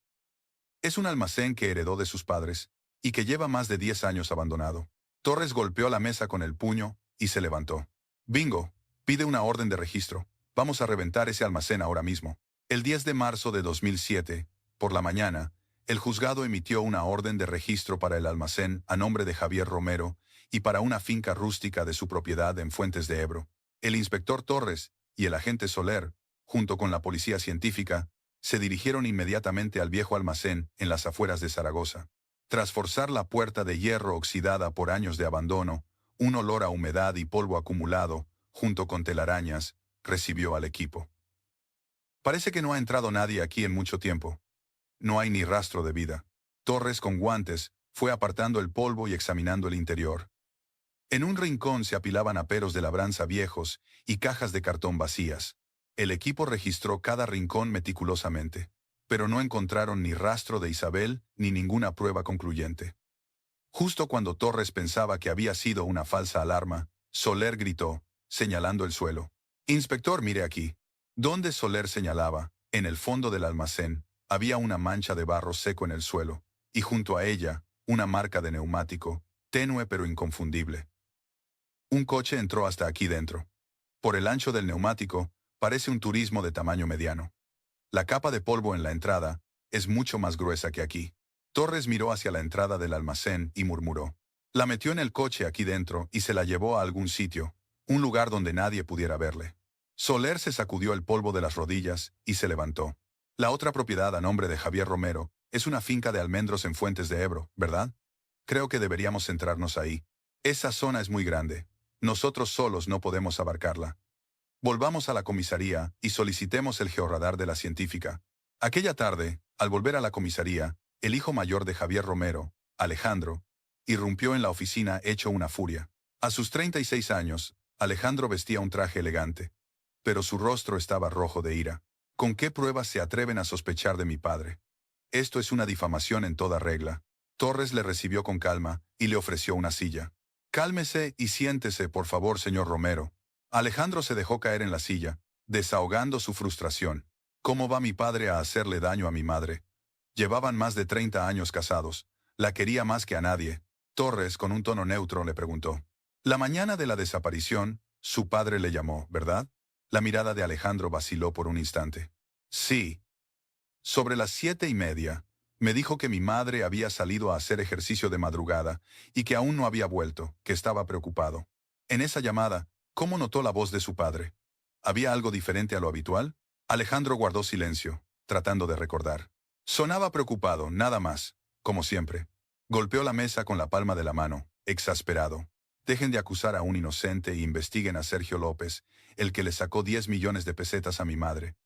Es un almacén que heredó de sus padres, y que lleva más de 10 años abandonado. Torres golpeó la mesa con el puño y se levantó. Bingo, pide una orden de registro. Vamos a reventar ese almacén ahora mismo. El 10 de marzo de 2007, por la mañana, el juzgado emitió una orden de registro para el almacén a nombre de Javier Romero y para una finca rústica de su propiedad en Fuentes de Ebro. El inspector Torres y el agente Soler, junto con la policía científica, se dirigieron inmediatamente al viejo almacén en las afueras de Zaragoza. Tras forzar la puerta de hierro oxidada por años de abandono, un olor a humedad y polvo acumulado, junto con telarañas, recibió al equipo. Parece que no ha entrado nadie aquí en mucho tiempo. No hay ni rastro de vida. Torres, con guantes, fue apartando el polvo y examinando el interior. En un rincón se apilaban aperos de labranza viejos y cajas de cartón vacías. El equipo registró cada rincón meticulosamente, pero no encontraron ni rastro de Isabel ni ninguna prueba concluyente. Justo cuando Torres pensaba que había sido una falsa alarma, Soler gritó, señalando el suelo. «Inspector, mire aquí». Donde Soler señalaba, en el fondo del almacén, había una mancha de barro seco en el suelo, y junto a ella, una marca de neumático, tenue pero inconfundible. Un coche entró hasta aquí dentro. Por el ancho del neumático, parece un turismo de tamaño mediano. La capa de polvo en la entrada es mucho más gruesa que aquí. Torres miró hacia la entrada del almacén y murmuró. La metió en el coche aquí dentro y se la llevó a algún sitio, un lugar donde nadie pudiera verle. Soler se sacudió el polvo de las rodillas y se levantó. La otra propiedad a nombre de Javier Romero es una finca de almendros en Fuentes de Ebro, ¿verdad? Creo que deberíamos centrarnos ahí. Esa zona es muy grande. Nosotros solos no podemos abarcarla. Volvamos a la comisaría y solicitemos el georradar de la científica. Aquella tarde, al volver a la comisaría, el hijo mayor de Javier Romero, Alejandro, irrumpió en la oficina hecho una furia. A sus 36 años, Alejandro vestía un traje elegante, pero su rostro estaba rojo de ira. ¿Con qué pruebas se atreven a sospechar de mi padre? Esto es una difamación en toda regla. Torres le recibió con calma y le ofreció una silla. Cálmese y siéntese, por favor, señor Romero. Alejandro se dejó caer en la silla, desahogando su frustración. ¿Cómo va mi padre a hacerle daño a mi madre? Llevaban más de 30 años casados. La quería más que a nadie. Torres, con un tono neutro, le preguntó. La mañana de la desaparición, su padre le llamó, ¿verdad? La mirada de Alejandro vaciló por un instante. Sí. Sobre las 7:30, me dijo que mi madre había salido a hacer ejercicio de madrugada y que aún no había vuelto, que estaba preocupado. En esa llamada, ¿cómo notó la voz de su padre? ¿Había algo diferente a lo habitual? Alejandro guardó silencio, tratando de recordar. Sonaba preocupado, nada más, como siempre. Golpeó la mesa con la palma de la mano, exasperado. Dejen de acusar a un inocente e investiguen a Sergio López, el que le sacó 10 millones de pesetas a mi madre.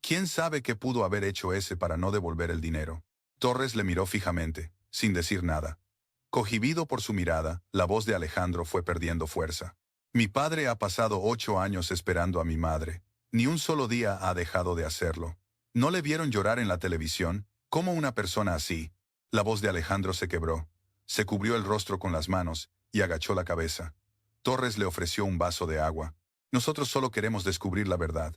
¿Quién sabe qué pudo haber hecho ese para no devolver el dinero? Torres le miró fijamente, sin decir nada. Cohibido por su mirada, la voz de Alejandro fue perdiendo fuerza. Mi padre ha pasado 8 años esperando a mi madre. Ni un solo día ha dejado de hacerlo. ¿No le vieron llorar en la televisión? ¿Cómo una persona así? La voz de Alejandro se quebró. Se cubrió el rostro con las manos y agachó la cabeza. Torres le ofreció un vaso de agua. Nosotros solo queremos descubrir la verdad.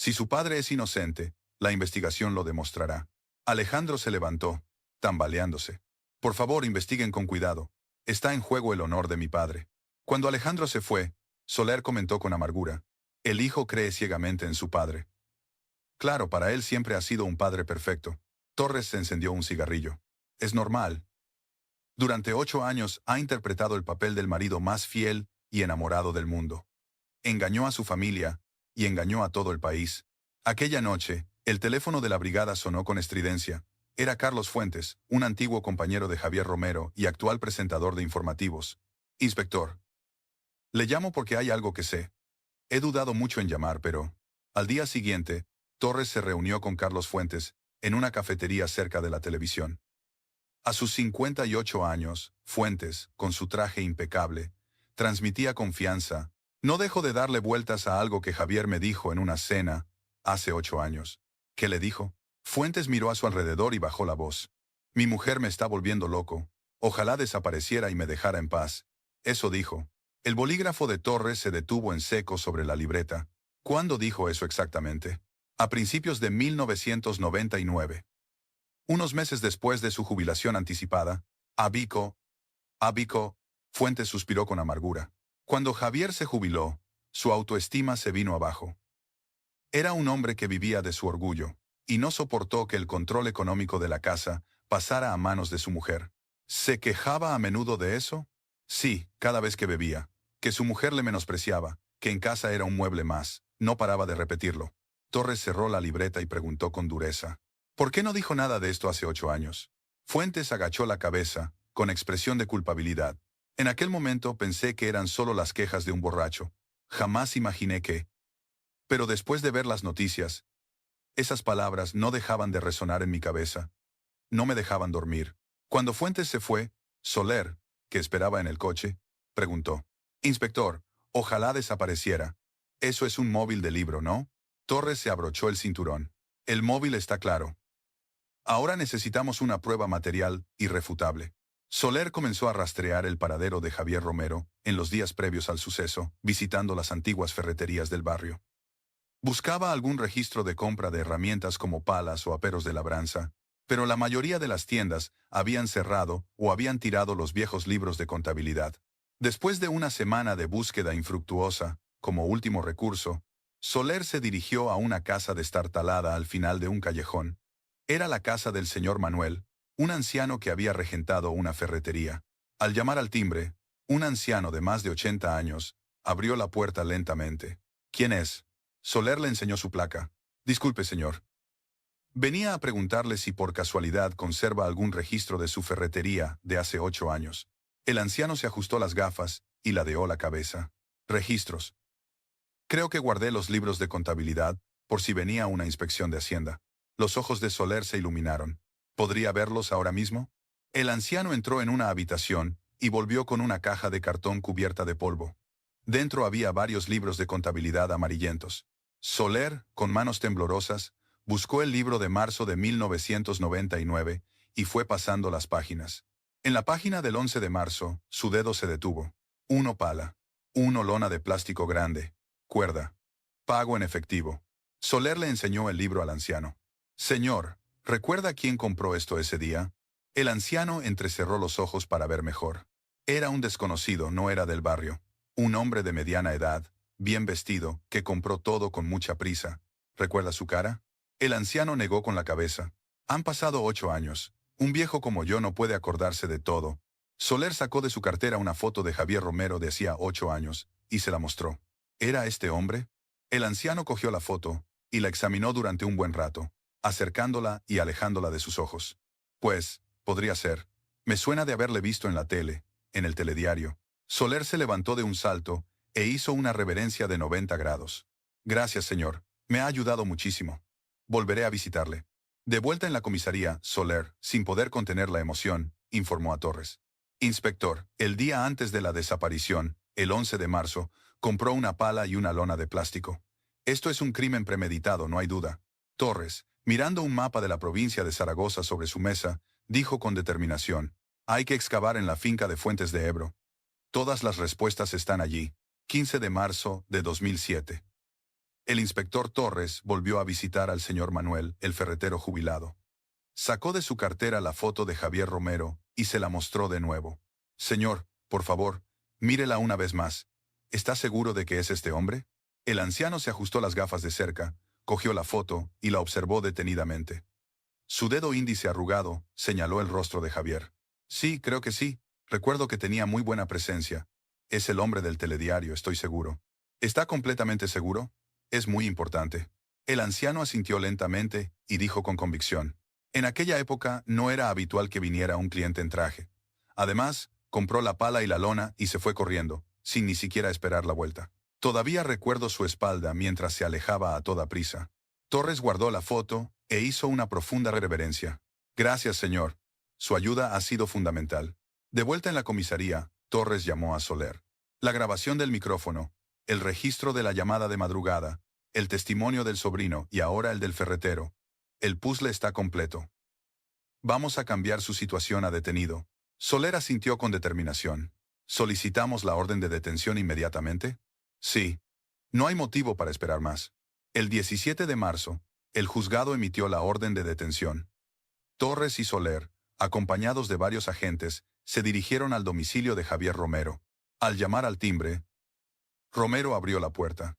Si su padre es inocente, la investigación lo demostrará. Alejandro se levantó, tambaleándose. Por favor, investiguen con cuidado. Está en juego el honor de mi padre. Cuando Alejandro se fue, Soler comentó con amargura. El hijo cree ciegamente en su padre. Claro, para él siempre ha sido un padre perfecto. Torres se encendió un cigarrillo. Es normal. Durante 8 años ha interpretado el papel del marido más fiel y enamorado del mundo. Engañó a su familia y engañó a todo el país. Aquella noche, el teléfono de la brigada sonó con estridencia. Era Carlos Fuentes, un antiguo compañero de Javier Romero y actual presentador de informativos. Inspector. Le llamo porque hay algo que sé. He dudado mucho en llamar, pero... Al día siguiente, Torres se reunió con Carlos Fuentes en una cafetería cerca de la televisión. A sus 58 años, Fuentes, con su traje impecable, transmitía confianza. No dejo de darle vueltas a algo que Javier me dijo en una cena, hace 8 años. ¿Qué le dijo? Fuentes miró a su alrededor y bajó la voz. Mi mujer me está volviendo loco. Ojalá desapareciera y me dejara en paz. Eso dijo. El bolígrafo de Torres se detuvo en seco sobre la libreta. ¿Cuándo dijo eso exactamente? A principios de 1999. Unos meses después de su jubilación anticipada, Abico, Fuentes suspiró con amargura. Cuando Javier se jubiló, su autoestima se vino abajo. Era un hombre que vivía de su orgullo, y no soportó que el control económico de la casa pasara a manos de su mujer. ¿Se quejaba a menudo de eso? Sí, cada vez que bebía. Que su mujer le menospreciaba, que en casa era un mueble más. No paraba de repetirlo. Torres cerró la libreta y preguntó con dureza. ¿Por qué no dijo nada de esto hace 8 años? Fuentes agachó la cabeza, con expresión de culpabilidad. En aquel momento pensé que eran solo las quejas de un borracho. Jamás imaginé que... Pero después de ver las noticias, esas palabras no dejaban de resonar en mi cabeza. No me dejaban dormir. Cuando Fuentes se fue, Soler, que esperaba en el coche, preguntó. Inspector, ojalá desapareciera. Eso es un móvil de libro, ¿no? Torres se abrochó el cinturón. El móvil está claro. Ahora necesitamos una prueba material irrefutable. Soler comenzó a rastrear el paradero de Javier Romero en los días previos al suceso, visitando las antiguas ferreterías del barrio. Buscaba algún registro de compra de herramientas como palas o aperos de labranza, pero la mayoría de las tiendas habían cerrado o habían tirado los viejos libros de contabilidad. Después de una semana de búsqueda infructuosa, como último recurso, Soler se dirigió a una casa destartalada al final de un callejón. Era la casa del señor Manuel, un anciano que había regentado una ferretería. Al llamar al timbre, un anciano de más de 80 años abrió la puerta lentamente. ¿Quién es? Soler le enseñó su placa. Disculpe, señor. Venía a preguntarle si por casualidad conserva algún registro de su ferretería de hace 8 años. El anciano se ajustó las gafas y ladeó la cabeza. Registros. Creo que guardé los libros de contabilidad por si venía una inspección de Hacienda. Los ojos de Soler se iluminaron. ¿Podría verlos ahora mismo? El anciano entró en una habitación y volvió con una caja de cartón cubierta de polvo. Dentro había varios libros de contabilidad amarillentos. Soler, con manos temblorosas, buscó el libro de marzo de 1999 y fue pasando las páginas. En la página del 11 de marzo, su dedo se detuvo. 1 pala. 1 lona de plástico grande. Cuerda. Pago en efectivo. Soler le enseñó el libro al anciano. Señor, ¿recuerda quién compró esto ese día? El anciano entrecerró los ojos para ver mejor. Era un desconocido, no era del barrio. Un hombre de mediana edad, bien vestido, que compró todo con mucha prisa. ¿Recuerda su cara? El anciano negó con la cabeza. Han pasado 8 años. Un viejo como yo no puede acordarse de todo. Soler sacó de su cartera una foto de Javier Romero de hacía 8 años, y se la mostró. ¿Era este hombre? El anciano cogió la foto, y la examinó durante un buen rato, acercándola y alejándola de sus ojos. Pues, podría ser. Me suena de haberle visto en la tele, en el telediario. Soler se levantó de un salto, e hizo una reverencia de 90 grados. Gracias, señor. Me ha ayudado muchísimo. Volveré a visitarle. De vuelta en la comisaría, Soler, sin poder contener la emoción, informó a Torres. Inspector, el día antes de la desaparición, el 11 de marzo, compró una pala y una lona de plástico. Esto es un crimen premeditado, no hay duda. Torres, mirando un mapa de la provincia de Zaragoza sobre su mesa, dijo con determinación. Hay que excavar en la finca de Fuentes de Ebro. Todas las respuestas están allí. 15 de marzo de 2007. El inspector Torres volvió a visitar al señor Manuel, el ferretero jubilado. Sacó de su cartera la foto de Javier Romero y se la mostró de nuevo. Señor, por favor, mírela una vez más. ¿Está seguro de que es este hombre? El anciano se ajustó las gafas de cerca, cogió la foto y la observó detenidamente. Su dedo índice arrugado señaló el rostro de Javier. Sí, creo que sí. Recuerdo que tenía muy buena presencia. Es el hombre del telediario, estoy seguro. ¿Está completamente seguro? Es muy importante. El anciano asintió lentamente y dijo con convicción. En aquella época no era habitual que viniera un cliente en traje. Además, compró la pala y la lona y se fue corriendo, sin ni siquiera esperar la vuelta. Todavía recuerdo su espalda mientras se alejaba a toda prisa. Torres guardó la foto e hizo una profunda reverencia. Gracias, señor. Su ayuda ha sido fundamental. De vuelta en la comisaría, Torres llamó a Soler. La grabación del micrófono, el registro de la llamada de madrugada, el testimonio del sobrino y ahora el del ferretero. El puzzle está completo. Vamos a cambiar su situación a detenido. Soler asintió con determinación. ¿Solicitamos la orden de detención inmediatamente? Sí. No hay motivo para esperar más. El 17 de marzo, el juzgado emitió la orden de detención. Torres y Soler, acompañados de varios agentes, se dirigieron al domicilio de Javier Romero. Al llamar al timbre, Romero abrió la puerta.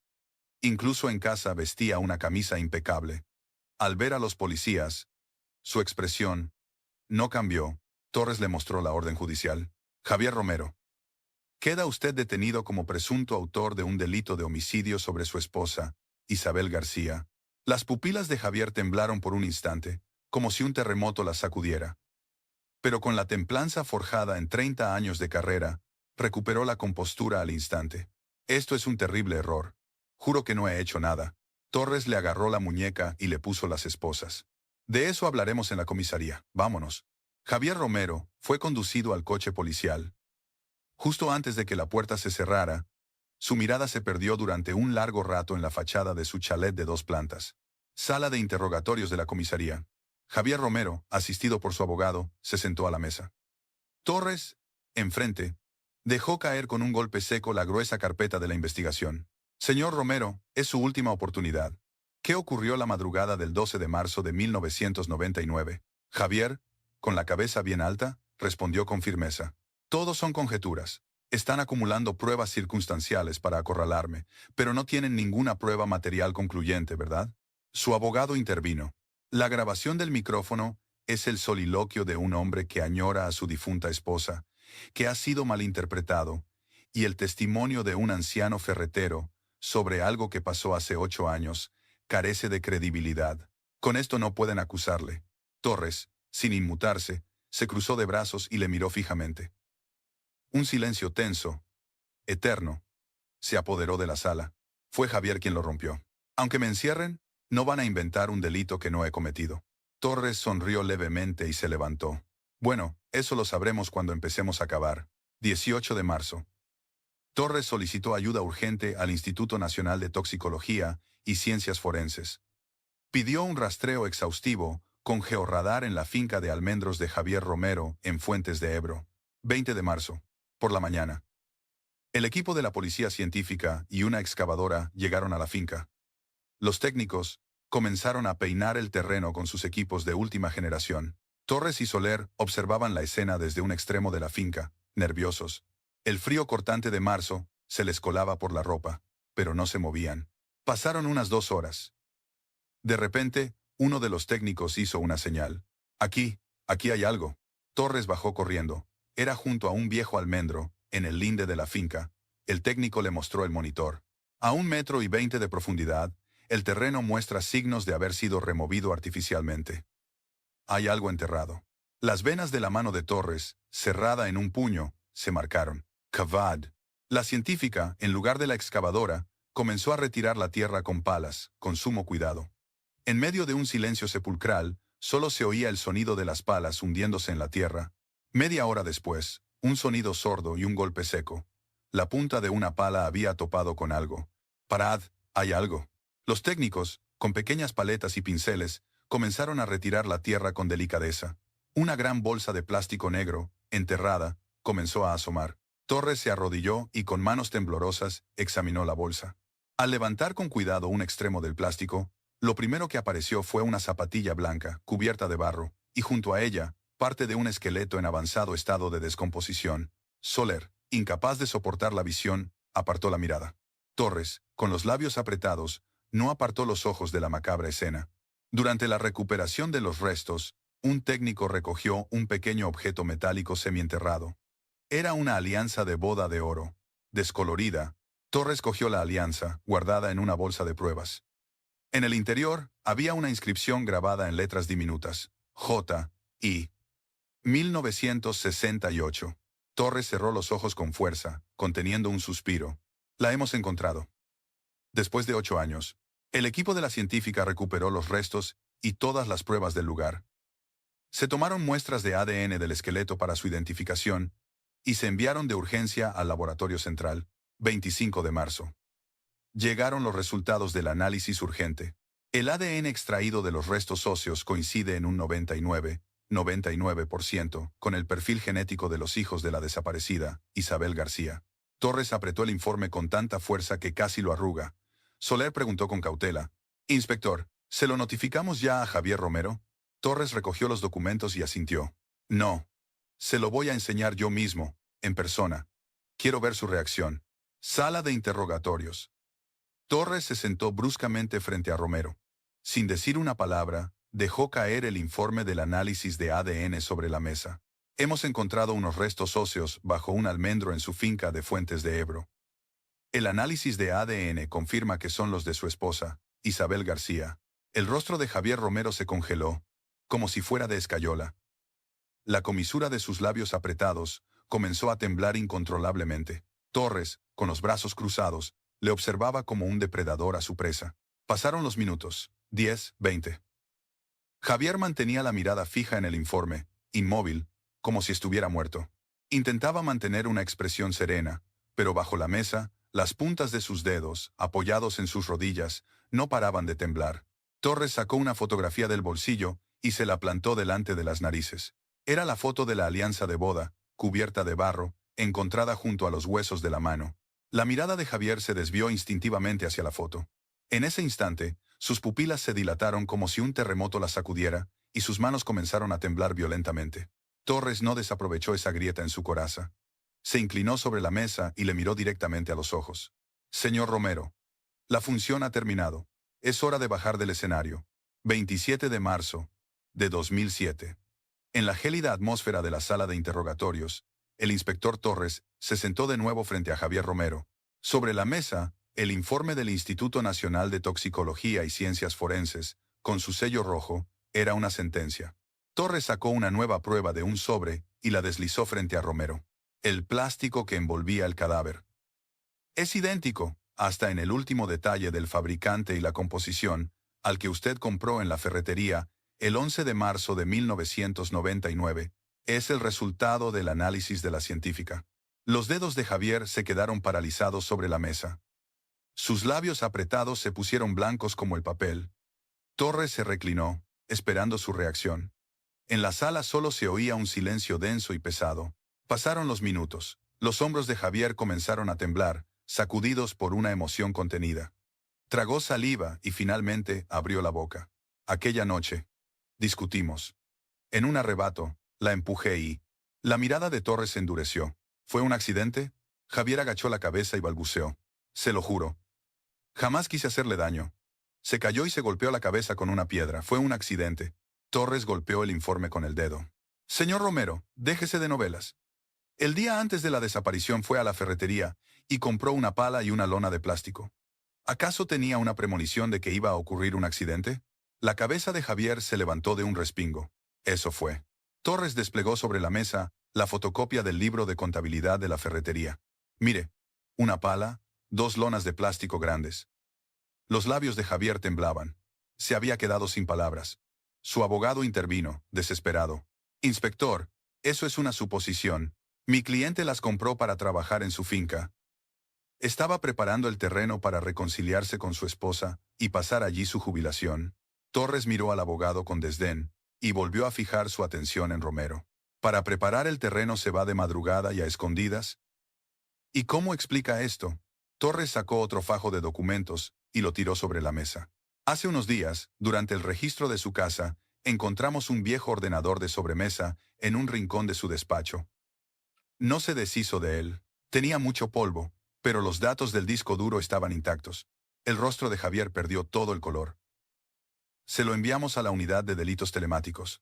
Incluso en casa vestía una camisa impecable. Al ver a los policías, su expresión no cambió. Torres le mostró la orden judicial. Javier Romero. Queda usted detenido como presunto autor de un delito de homicidio sobre su esposa, Isabel García. Las pupilas de Javier temblaron por un instante, como si un terremoto las sacudiera. Pero con la templanza forjada en 30 años de carrera, recuperó la compostura al instante. Esto es un terrible error. Juro que no he hecho nada. Torres le agarró la muñeca y le puso las esposas. De eso hablaremos en la comisaría. Vámonos. Javier Romero fue conducido al coche policial. Justo antes de que la puerta se cerrara, su mirada se perdió durante un largo rato en la fachada de su chalet de 2 plantas. Sala de interrogatorios de la comisaría. Javier Romero, asistido por su abogado, se sentó a la mesa. Torres, enfrente, dejó caer con un golpe seco la gruesa carpeta de la investigación. Señor Romero, es su última oportunidad. ¿Qué ocurrió la madrugada del 12 de marzo de 1999? Javier, con la cabeza bien alta, respondió con firmeza. Todos son conjeturas. Están acumulando pruebas circunstanciales para acorralarme, pero no tienen ninguna prueba material concluyente, ¿verdad? Su abogado intervino. La grabación del micrófono es el soliloquio de un hombre que añora a su difunta esposa, que ha sido malinterpretado, y el testimonio de un anciano ferretero sobre algo que pasó hace 8 años, carece de credibilidad. Con esto no pueden acusarle. Torres, sin inmutarse, se cruzó de brazos y le miró fijamente. Un silencio tenso, eterno, se apoderó de la sala. Fue Javier quien lo rompió. Aunque me encierren, no van a inventar un delito que no he cometido. Torres sonrió levemente y se levantó. Bueno, eso lo sabremos cuando empecemos a cavar. 18 de marzo. Torres solicitó ayuda urgente al Instituto Nacional de Toxicología y Ciencias Forenses. Pidió un rastreo exhaustivo con georradar en la finca de almendros de Javier Romero en Fuentes de Ebro. 20 de marzo. Por la mañana. El equipo de la policía científica y una excavadora llegaron a la finca. Los técnicos comenzaron a peinar el terreno con sus equipos de última generación. Torres y Soler observaban la escena desde un extremo de la finca, nerviosos. El frío cortante de marzo se les colaba por la ropa, pero no se movían. Pasaron unas 2 horas. De repente, uno de los técnicos hizo una señal. Aquí hay algo. Torres bajó corriendo. Era junto a un viejo almendro, en el linde de la finca. El técnico le mostró el monitor. A 1,20 metros de profundidad, el terreno muestra signos de haber sido removido artificialmente. Hay algo enterrado. Las venas de la mano de Torres, cerrada en un puño, se marcaron. Cavad. La científica, en lugar de la excavadora, comenzó a retirar la tierra con palas, con sumo cuidado. En medio de un silencio sepulcral, solo se oía el sonido de las palas hundiéndose en la tierra. Media hora después, un sonido sordo y un golpe seco. La punta de una pala había topado con algo. Parad, hay algo. Los técnicos, con pequeñas paletas y pinceles, comenzaron a retirar la tierra con delicadeza. Una gran bolsa de plástico negro, enterrada, comenzó a asomar. Torres se arrodilló y con manos temblorosas examinó la bolsa. Al levantar con cuidado un extremo del plástico, lo primero que apareció fue una zapatilla blanca, cubierta de barro, y junto a ella, parte de un esqueleto en avanzado estado de descomposición. Soler, incapaz de soportar la visión, apartó la mirada. Torres, con los labios apretados, no apartó los ojos de la macabra escena. Durante la recuperación de los restos, un técnico recogió un pequeño objeto metálico semienterrado. Era una alianza de boda de oro. Descolorida, Torres cogió la alianza, guardada en una bolsa de pruebas. En el interior, había una inscripción grabada en letras diminutas. J. I. 1968. Torres cerró los ojos con fuerza, conteniendo un suspiro. La hemos encontrado. Después de 8 años, el equipo de la científica recuperó los restos y todas las pruebas del lugar. Se tomaron muestras de ADN del esqueleto para su identificación y se enviaron de urgencia al laboratorio central, 25 de marzo. Llegaron los resultados del análisis urgente. El ADN extraído de los restos óseos coincide en un 99% con el perfil genético de los hijos de la desaparecida, Isabel García. Torres apretó el informe con tanta fuerza que casi lo arruga. Soler preguntó con cautela: «Inspector, ¿se lo notificamos ya a Javier Romero?» Torres recogió los documentos y asintió. «No. Se lo voy a enseñar yo mismo, en persona. Quiero ver su reacción». Sala de interrogatorios. Torres se sentó bruscamente frente a Romero. Sin decir una palabra, dejó caer el informe del análisis de ADN sobre la mesa. «Hemos encontrado unos restos óseos bajo un almendro en su finca de Fuentes de Ebro. El análisis de ADN confirma que son los de su esposa, Isabel García». El rostro de Javier Romero se congeló, como si fuera de escayola. La comisura de sus labios apretados comenzó a temblar incontrolablemente. Torres, con los brazos cruzados, le observaba como un depredador a su presa. Pasaron los minutos, 10, 20. Javier mantenía la mirada fija en el informe, inmóvil, como si estuviera muerto. Intentaba mantener una expresión serena, pero bajo la mesa, las puntas de sus dedos, apoyados en sus rodillas, no paraban de temblar. Torres sacó una fotografía del bolsillo y se la plantó delante de las narices. Era la foto de la alianza de boda, cubierta de barro, encontrada junto a los huesos de la mano. La mirada de Javier se desvió instintivamente hacia la foto. En ese instante, sus pupilas se dilataron como si un terremoto las sacudiera, y sus manos comenzaron a temblar violentamente. Torres no desaprovechó esa grieta en su coraza. Se inclinó sobre la mesa y le miró directamente a los ojos. «Señor Romero, la función ha terminado. Es hora de bajar del escenario». 27 de marzo de 2007. En la gélida atmósfera de la sala de interrogatorios, el inspector Torres se sentó de nuevo frente a Javier Romero. Sobre la mesa, el informe del Instituto Nacional de Toxicología y Ciencias Forenses, con su sello rojo, era una sentencia. Torres sacó una nueva prueba de un sobre y la deslizó frente a Romero. El plástico que envolvía el cadáver. «Es idéntico, hasta en el último detalle del fabricante y la composición, al que usted compró en la ferretería el 11 de marzo de 1999, es el resultado del análisis de la científica». Los dedos de Javier se quedaron paralizados sobre la mesa. Sus labios apretados se pusieron blancos como el papel. Torres se reclinó, esperando su reacción. En la sala solo se oía un silencio denso y pesado. Pasaron los minutos. Los hombros de Javier comenzaron a temblar, sacudidos por una emoción contenida. Tragó saliva y finalmente abrió la boca. «Aquella noche. Discutimos. En un arrebato, la empujé y...». La mirada de Torres se endureció. «¿Fue un accidente?». Javier agachó la cabeza y balbuceó. «Se lo juro. Jamás quise hacerle daño». Se cayó y se golpeó la cabeza con una piedra. «Fue un accidente». Torres golpeó el informe con el dedo. «Señor Romero, déjese de novelas. El día antes de la desaparición fue a la ferretería y compró una pala y una lona de plástico. ¿Acaso tenía una premonición de que iba a ocurrir un accidente?». La cabeza de Javier se levantó de un respingo. «Eso fue». Torres desplegó sobre la mesa la fotocopia del libro de contabilidad de la ferretería. «Mire, una pala, 2 lonas de plástico grandes». Los labios de Javier temblaban. Se había quedado sin palabras. Su abogado intervino, desesperado. «Inspector, eso es una suposición. Mi cliente las compró para trabajar en su finca. Estaba preparando el terreno para reconciliarse con su esposa y pasar allí su jubilación». Torres miró al abogado con desdén y volvió a fijar su atención en Romero. «¿Para preparar el terreno se va de madrugada y a escondidas?». «¿Y cómo explica esto?». Torres sacó otro fajo de documentos y lo tiró sobre la mesa. Hace unos días, durante el registro de su casa, encontramos un viejo ordenador de sobremesa en un rincón de su despacho. No se deshizo de él. Tenía mucho polvo, pero los datos del disco duro estaban intactos. El rostro de Javier perdió todo el color. Se lo enviamos a la unidad de delitos telemáticos.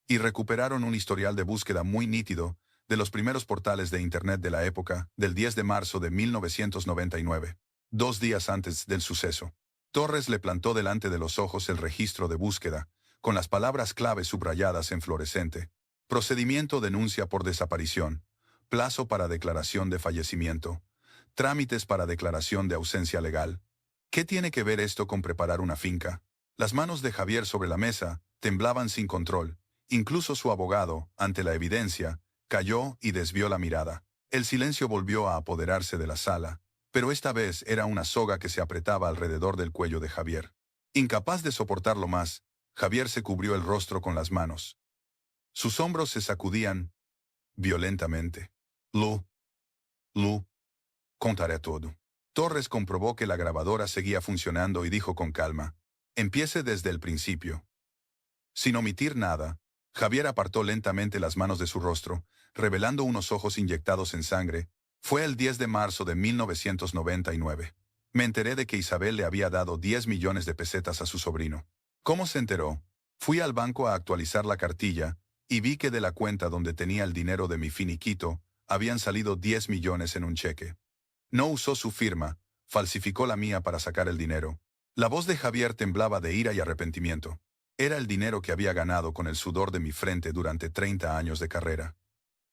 Y recuperaron un historial de búsqueda muy nítido de los primeros portales de Internet de la época, del 10 de marzo de 1999, 2 días antes del suceso. Torres le plantó delante de los ojos el registro de búsqueda, con las palabras clave subrayadas en fluorescente. Procedimiento denuncia por desaparición. Plazo para declaración de fallecimiento. Trámites para declaración de ausencia legal. ¿Qué tiene que ver esto con preparar una finca? Las manos de Javier sobre la mesa temblaban sin control. Incluso su abogado, ante la evidencia, cayó y desvió la mirada. El silencio volvió a apoderarse de la sala, pero esta vez era una soga que se apretaba alrededor del cuello de Javier. Incapaz de soportarlo más, Javier se cubrió el rostro con las manos. Sus hombros se sacudían violentamente. Lu, contaré todo. Torres comprobó que la grabadora seguía funcionando y dijo con calma: empiece desde el principio. Sin omitir nada, Javier apartó lentamente las manos de su rostro, revelando unos ojos inyectados en sangre. Fue el 10 de marzo de 1999. Me enteré de que Isabel le había dado 10 millones de pesetas a su sobrino. ¿Cómo se enteró? Fui al banco a actualizar la cartilla y vi que de la cuenta donde tenía el dinero de mi finiquito habían salido 10 millones en un cheque. No usó su firma, falsificó la mía para sacar el dinero. La voz de Javier temblaba de ira y arrepentimiento. Era el dinero que había ganado con el sudor de mi frente durante 30 años de carrera.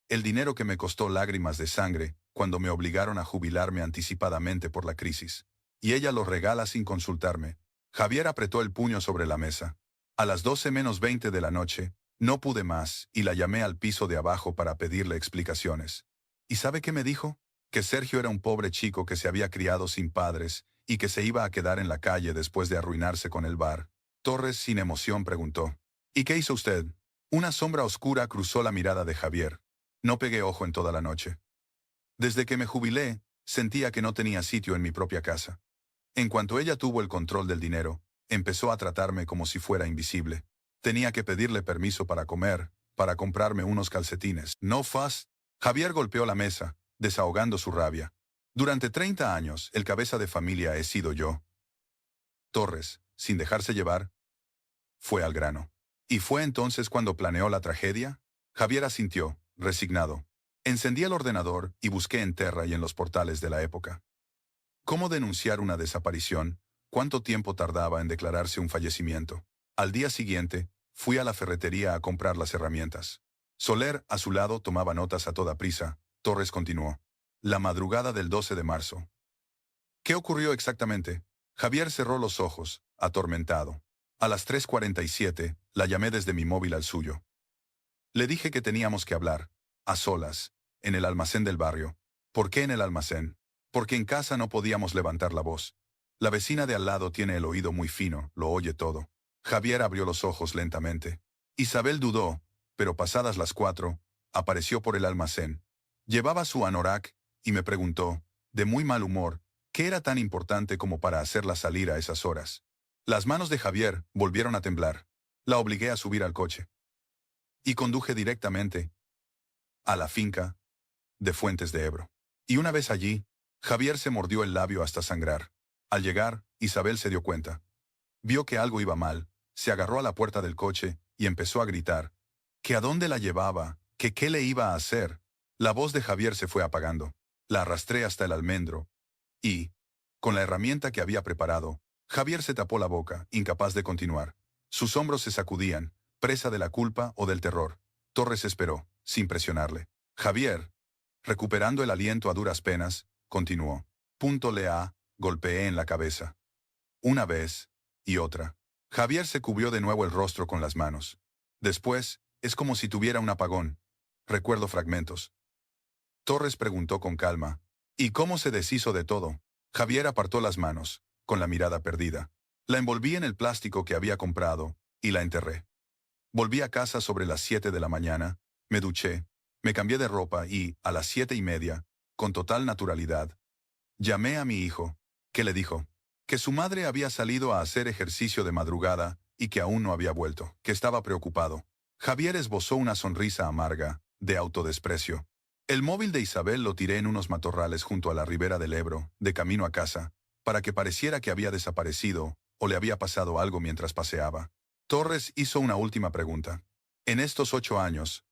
El dinero que me costó lágrimas de sangre cuando me obligaron a jubilarme anticipadamente por la crisis. Y ella lo regala sin consultarme. Javier apretó el puño sobre la mesa. A las 12 menos 20 de la noche, no pude más y la llamé al piso de abajo para pedirle explicaciones. ¿Y sabe qué me dijo? Que Sergio era un pobre chico que se había criado sin padres y que se iba a quedar en la calle después de arruinarse con el bar. Torres, sin emoción, preguntó: ¿y qué hizo usted? Una sombra oscura cruzó la mirada de Javier. No pegué ojo en toda la noche. Desde que me jubilé, sentía que no tenía sitio en mi propia casa. En cuanto ella tuvo el control del dinero, empezó a tratarme como si fuera invisible. Tenía que pedirle permiso para comer, para comprarme unos calcetines. No fast. Javier golpeó la mesa, desahogando su rabia. Durante 30 años, el cabeza de familia he sido yo. Torres, sin dejarse llevar, fue al grano. ¿Y fue entonces cuando planeó la tragedia? Javier asintió, resignado. Encendí el ordenador y busqué en Terra y en los portales de la época. ¿Cómo denunciar una desaparición? ¿Cuánto tiempo tardaba en declararse un fallecimiento? Al día siguiente, fui a la ferretería a comprar las herramientas. Soler, a su lado, tomaba notas a toda prisa. Torres continuó. La madrugada del 12 de marzo. ¿Qué ocurrió exactamente? Javier cerró los ojos, atormentado. A las 3:47, la llamé desde mi móvil al suyo. Le dije que teníamos que hablar, a solas, en el almacén del barrio. ¿Por qué en el almacén? Porque en casa no podíamos levantar la voz. La vecina de al lado tiene el oído muy fino, lo oye todo. Javier abrió los ojos lentamente. Isabel dudó, pero pasadas las 4, apareció por el almacén. Llevaba su anorak y me preguntó, de muy mal humor, ¿qué era tan importante como para hacerla salir a esas horas? Las manos de Javier volvieron a temblar. La obligué a subir al coche. Y conduje directamente a la finca de Fuentes de Ebro. Y una vez allí, Javier se mordió el labio hasta sangrar. Al llegar, Isabel se dio cuenta. Vio que algo iba mal, se agarró a la puerta del coche y empezó a gritar. ¿Que a dónde la llevaba? ¿Que qué le iba a hacer? La voz de Javier se fue apagando. La arrastré hasta el almendro y, con la herramienta que había preparado, Javier se tapó la boca, incapaz de continuar. Sus hombros se sacudían, presa de la culpa o del terror. Torres esperó, sin presionarle. Javier, recuperando el aliento a duras penas, continuó. Golpeé en la cabeza. Una vez, y otra. Javier se cubrió de nuevo el rostro con las manos. Después, es como si tuviera un apagón. Recuerdo fragmentos. Torres preguntó con calma. ¿Y cómo se deshizo de todo? Javier apartó las manos, con la mirada perdida. La envolví en el plástico que había comprado, y la enterré. Volví a casa sobre las 7 de la mañana, me duché, me cambié de ropa y, a las 7:30, con total naturalidad, Llamé a mi hijo, que le dijo que su madre había salido a hacer ejercicio de madrugada y que aún no había vuelto, que estaba preocupado. Javier esbozó una sonrisa amarga, de autodesprecio. El móvil de Isabel lo tiré en unos matorrales junto a la ribera del Ebro, de camino a casa, para que pareciera que había desaparecido o le había pasado algo mientras paseaba. Torres hizo una última pregunta. En estos 8 años,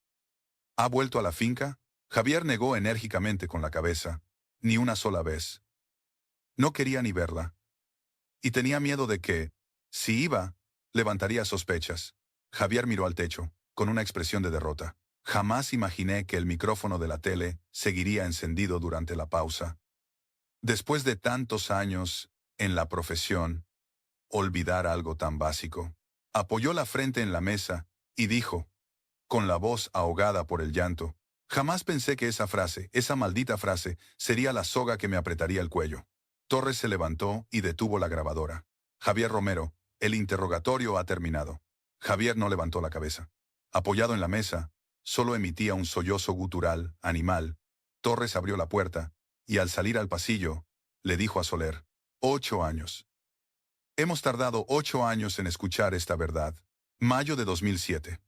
¿ha vuelto a la finca? Javier negó enérgicamente con la cabeza. Ni una sola vez. No quería ni verla. Y tenía miedo de que, si iba, levantaría sospechas. Javier miró al techo, con una expresión de derrota. Jamás imaginé que el micrófono de la tele seguiría encendido durante la pausa. Después de tantos años en la profesión, olvidar algo tan básico. Apoyó la frente en la mesa y dijo, con la voz ahogada por el llanto, jamás pensé que esa frase, esa maldita frase, sería la soga que me apretaría el cuello. Torres se levantó y detuvo la grabadora. Javier Romero, el interrogatorio ha terminado. Javier no levantó la cabeza. Apoyado en la mesa, solo emitía un sollozo gutural, animal. Torres abrió la puerta, y al salir al pasillo, le dijo a Soler, 8 años. Hemos tardado 8 años en escuchar esta verdad. Mayo de 2007.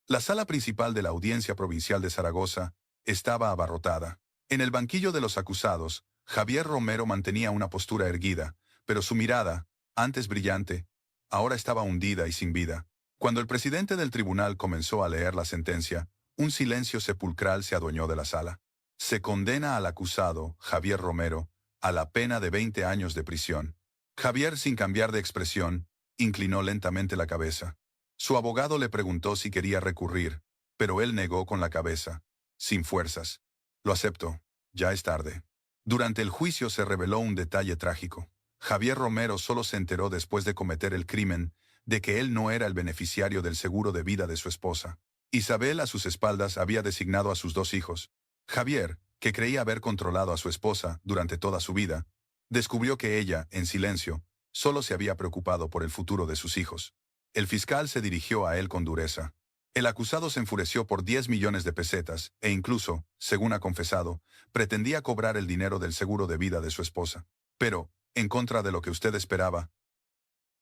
La sala principal de la Audiencia Provincial de Zaragoza estaba abarrotada. En el banquillo de los acusados, Javier Romero mantenía una postura erguida, pero su mirada, antes brillante, ahora estaba hundida y sin vida. Cuando el presidente del tribunal comenzó a leer la sentencia, un silencio sepulcral se adueñó de la sala. Se condena al acusado, Javier Romero, a la pena de 20 años de prisión. Javier, sin cambiar de expresión, inclinó lentamente la cabeza. Su abogado le preguntó si quería recurrir, pero él negó con la cabeza, sin fuerzas. Lo acepto, ya es tarde. Durante el juicio se reveló un detalle trágico. Javier Romero solo se enteró después de cometer el crimen de que él no era el beneficiario del seguro de vida de su esposa. Isabel a sus espaldas había designado a sus 2 hijos. Javier, que creía haber controlado a su esposa durante toda su vida, descubrió que ella, en silencio, solo se había preocupado por el futuro de sus hijos. El fiscal se dirigió a él con dureza. El acusado se enfureció por 10 millones de pesetas e incluso, según ha confesado, pretendía cobrar el dinero del seguro de vida de su esposa. Pero, en contra de lo que usted esperaba,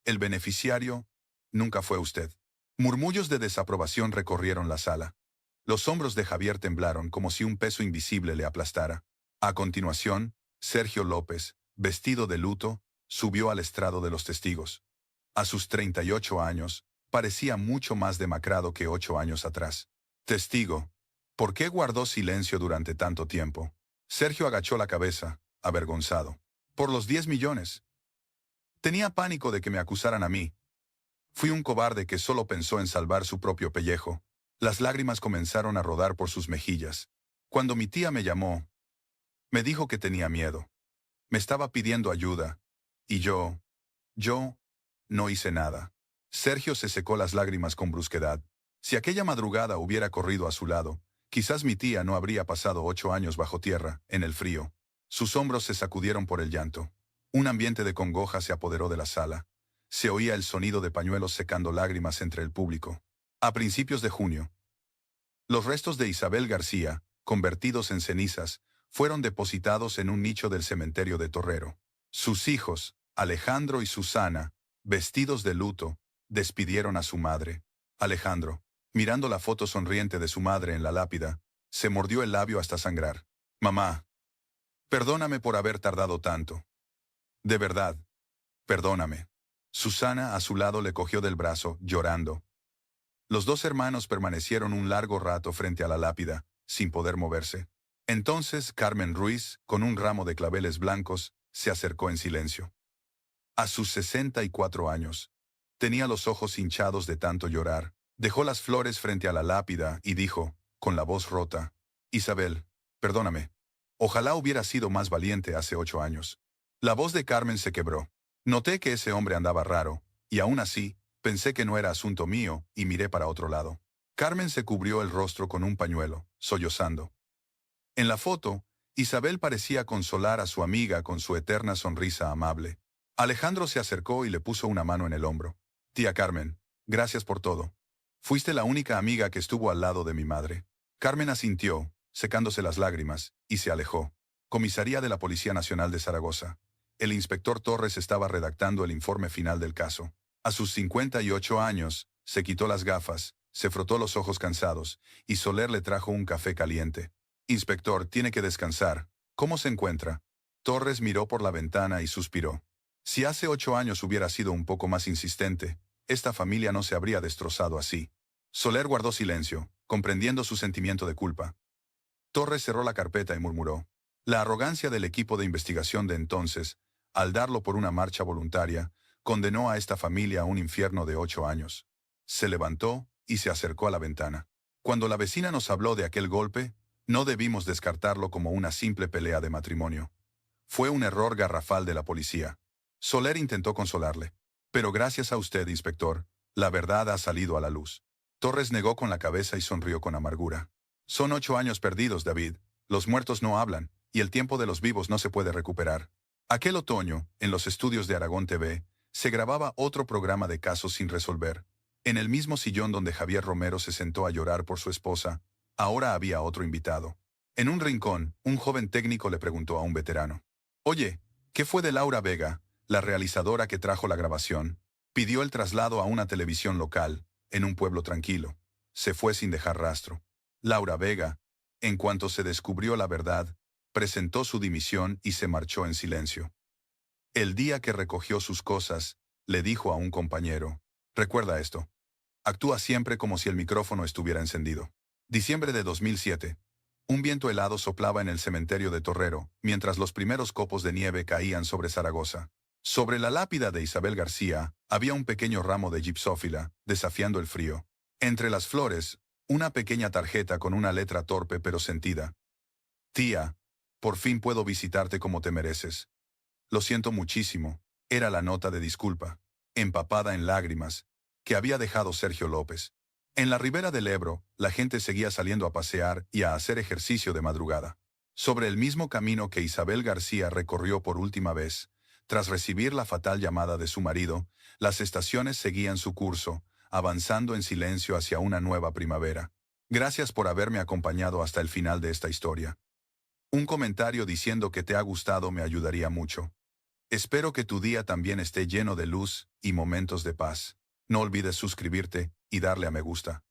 el beneficiario nunca fue usted. Murmullos de desaprobación recorrieron la sala. Los hombros de Javier temblaron como si un peso invisible le aplastara. A continuación, Sergio López, vestido de luto, subió al estrado de los testigos. A sus 38 años, parecía mucho más demacrado que 8 años atrás. Testigo, ¿por qué guardó silencio durante tanto tiempo? Sergio agachó la cabeza, avergonzado. Por los 10 millones. Tenía pánico de que me acusaran a mí. Fui un cobarde que solo pensó en salvar su propio pellejo. Las lágrimas comenzaron a rodar por sus mejillas. Cuando mi tía me llamó, me dijo que tenía miedo. Me estaba pidiendo ayuda. Y yo no hice nada. Sergio se secó las lágrimas con brusquedad. Si aquella madrugada hubiera corrido a su lado, quizás mi tía no habría pasado 8 años bajo tierra, en el frío. Sus hombros se sacudieron por el llanto. Un ambiente de congoja se apoderó de la sala. Se oía el sonido de pañuelos secando lágrimas entre el público. A principios de junio, los restos de Isabel García, convertidos en cenizas, fueron depositados en un nicho del cementerio de Torrero. Sus hijos, Alejandro y Susana, vestidos de luto, despidieron a su madre. Alejandro, mirando la foto sonriente de su madre en la lápida, se mordió el labio hasta sangrar. Mamá, perdóname por haber tardado tanto. De verdad, perdóname. Susana a su lado le cogió del brazo, llorando. Los 2 hermanos permanecieron un largo rato frente a la lápida, sin poder moverse. Entonces Carmen Ruiz, con un ramo de claveles blancos, se acercó en silencio. A sus 64 años, tenía los ojos hinchados de tanto llorar. Dejó las flores frente a la lápida y dijo, con la voz rota, Isabel, perdóname. Ojalá hubiera sido más valiente hace 8 años. La voz de Carmen se quebró. Noté que ese hombre andaba raro, y aún así, pensé que no era asunto mío, y miré para otro lado. Carmen se cubrió el rostro con un pañuelo, sollozando. En la foto, Isabel parecía consolar a su amiga con su eterna sonrisa amable. Alejandro se acercó y le puso una mano en el hombro. Tía Carmen, gracias por todo. Fuiste la única amiga que estuvo al lado de mi madre. Carmen asintió, secándose las lágrimas, y se alejó. Comisaría de la Policía Nacional de Zaragoza. El inspector Torres estaba redactando el informe final del caso. A sus 58 años, se quitó las gafas, se frotó los ojos cansados, y Soler le trajo un café caliente. Inspector, tiene que descansar. ¿Cómo se encuentra? Torres miró por la ventana y suspiró. Si hace 8 años hubiera sido un poco más insistente, esta familia no se habría destrozado así. Soler guardó silencio, comprendiendo su sentimiento de culpa. Torres cerró la carpeta y murmuró. La arrogancia del equipo de investigación de entonces, al darlo por una marcha voluntaria, condenó a esta familia a un infierno de 8 años. Se levantó y se acercó a la ventana. Cuando la vecina nos habló de aquel golpe, no debimos descartarlo como una simple pelea de matrimonio. Fue un error garrafal de la policía. Soler intentó consolarle. Pero gracias a usted, inspector, la verdad ha salido a la luz. Torres negó con la cabeza y sonrió con amargura. Son 8 años perdidos, David. Los muertos no hablan, y el tiempo de los vivos no se puede recuperar. Aquel otoño, en los estudios de Aragón TV, se grababa otro programa de casos sin resolver. En el mismo sillón donde Javier Romero se sentó a llorar por su esposa, ahora había otro invitado. En un rincón, un joven técnico le preguntó a un veterano. Oye, ¿qué fue de Laura Vega, la realizadora que trajo la grabación? Pidió el traslado a una televisión local, en un pueblo tranquilo. Se fue sin dejar rastro. Laura Vega, en cuanto se descubrió la verdad, presentó su dimisión y se marchó en silencio. El día que recogió sus cosas, le dijo a un compañero, recuerda esto. Actúa siempre como si el micrófono estuviera encendido. Diciembre de 2007. Un viento helado soplaba en el cementerio de Torrero, mientras los primeros copos de nieve caían sobre Zaragoza. Sobre la lápida de Isabel García, había un pequeño ramo de gipsófila, desafiando el frío. Entre las flores, una pequeña tarjeta con una letra torpe pero sentida. Tía, por fin puedo visitarte como te mereces. Lo siento muchísimo, era la nota de disculpa, empapada en lágrimas, que había dejado Sergio López. En la ribera del Ebro, la gente seguía saliendo a pasear y a hacer ejercicio de madrugada. Sobre el mismo camino que Isabel García recorrió por última vez, tras recibir la fatal llamada de su marido, las estaciones seguían su curso, avanzando en silencio hacia una nueva primavera. Gracias por haberme acompañado hasta el final de esta historia. Un comentario diciendo que te ha gustado me ayudaría mucho. Espero que tu día también esté lleno de luz y momentos de paz. No olvides suscribirte y darle a me gusta.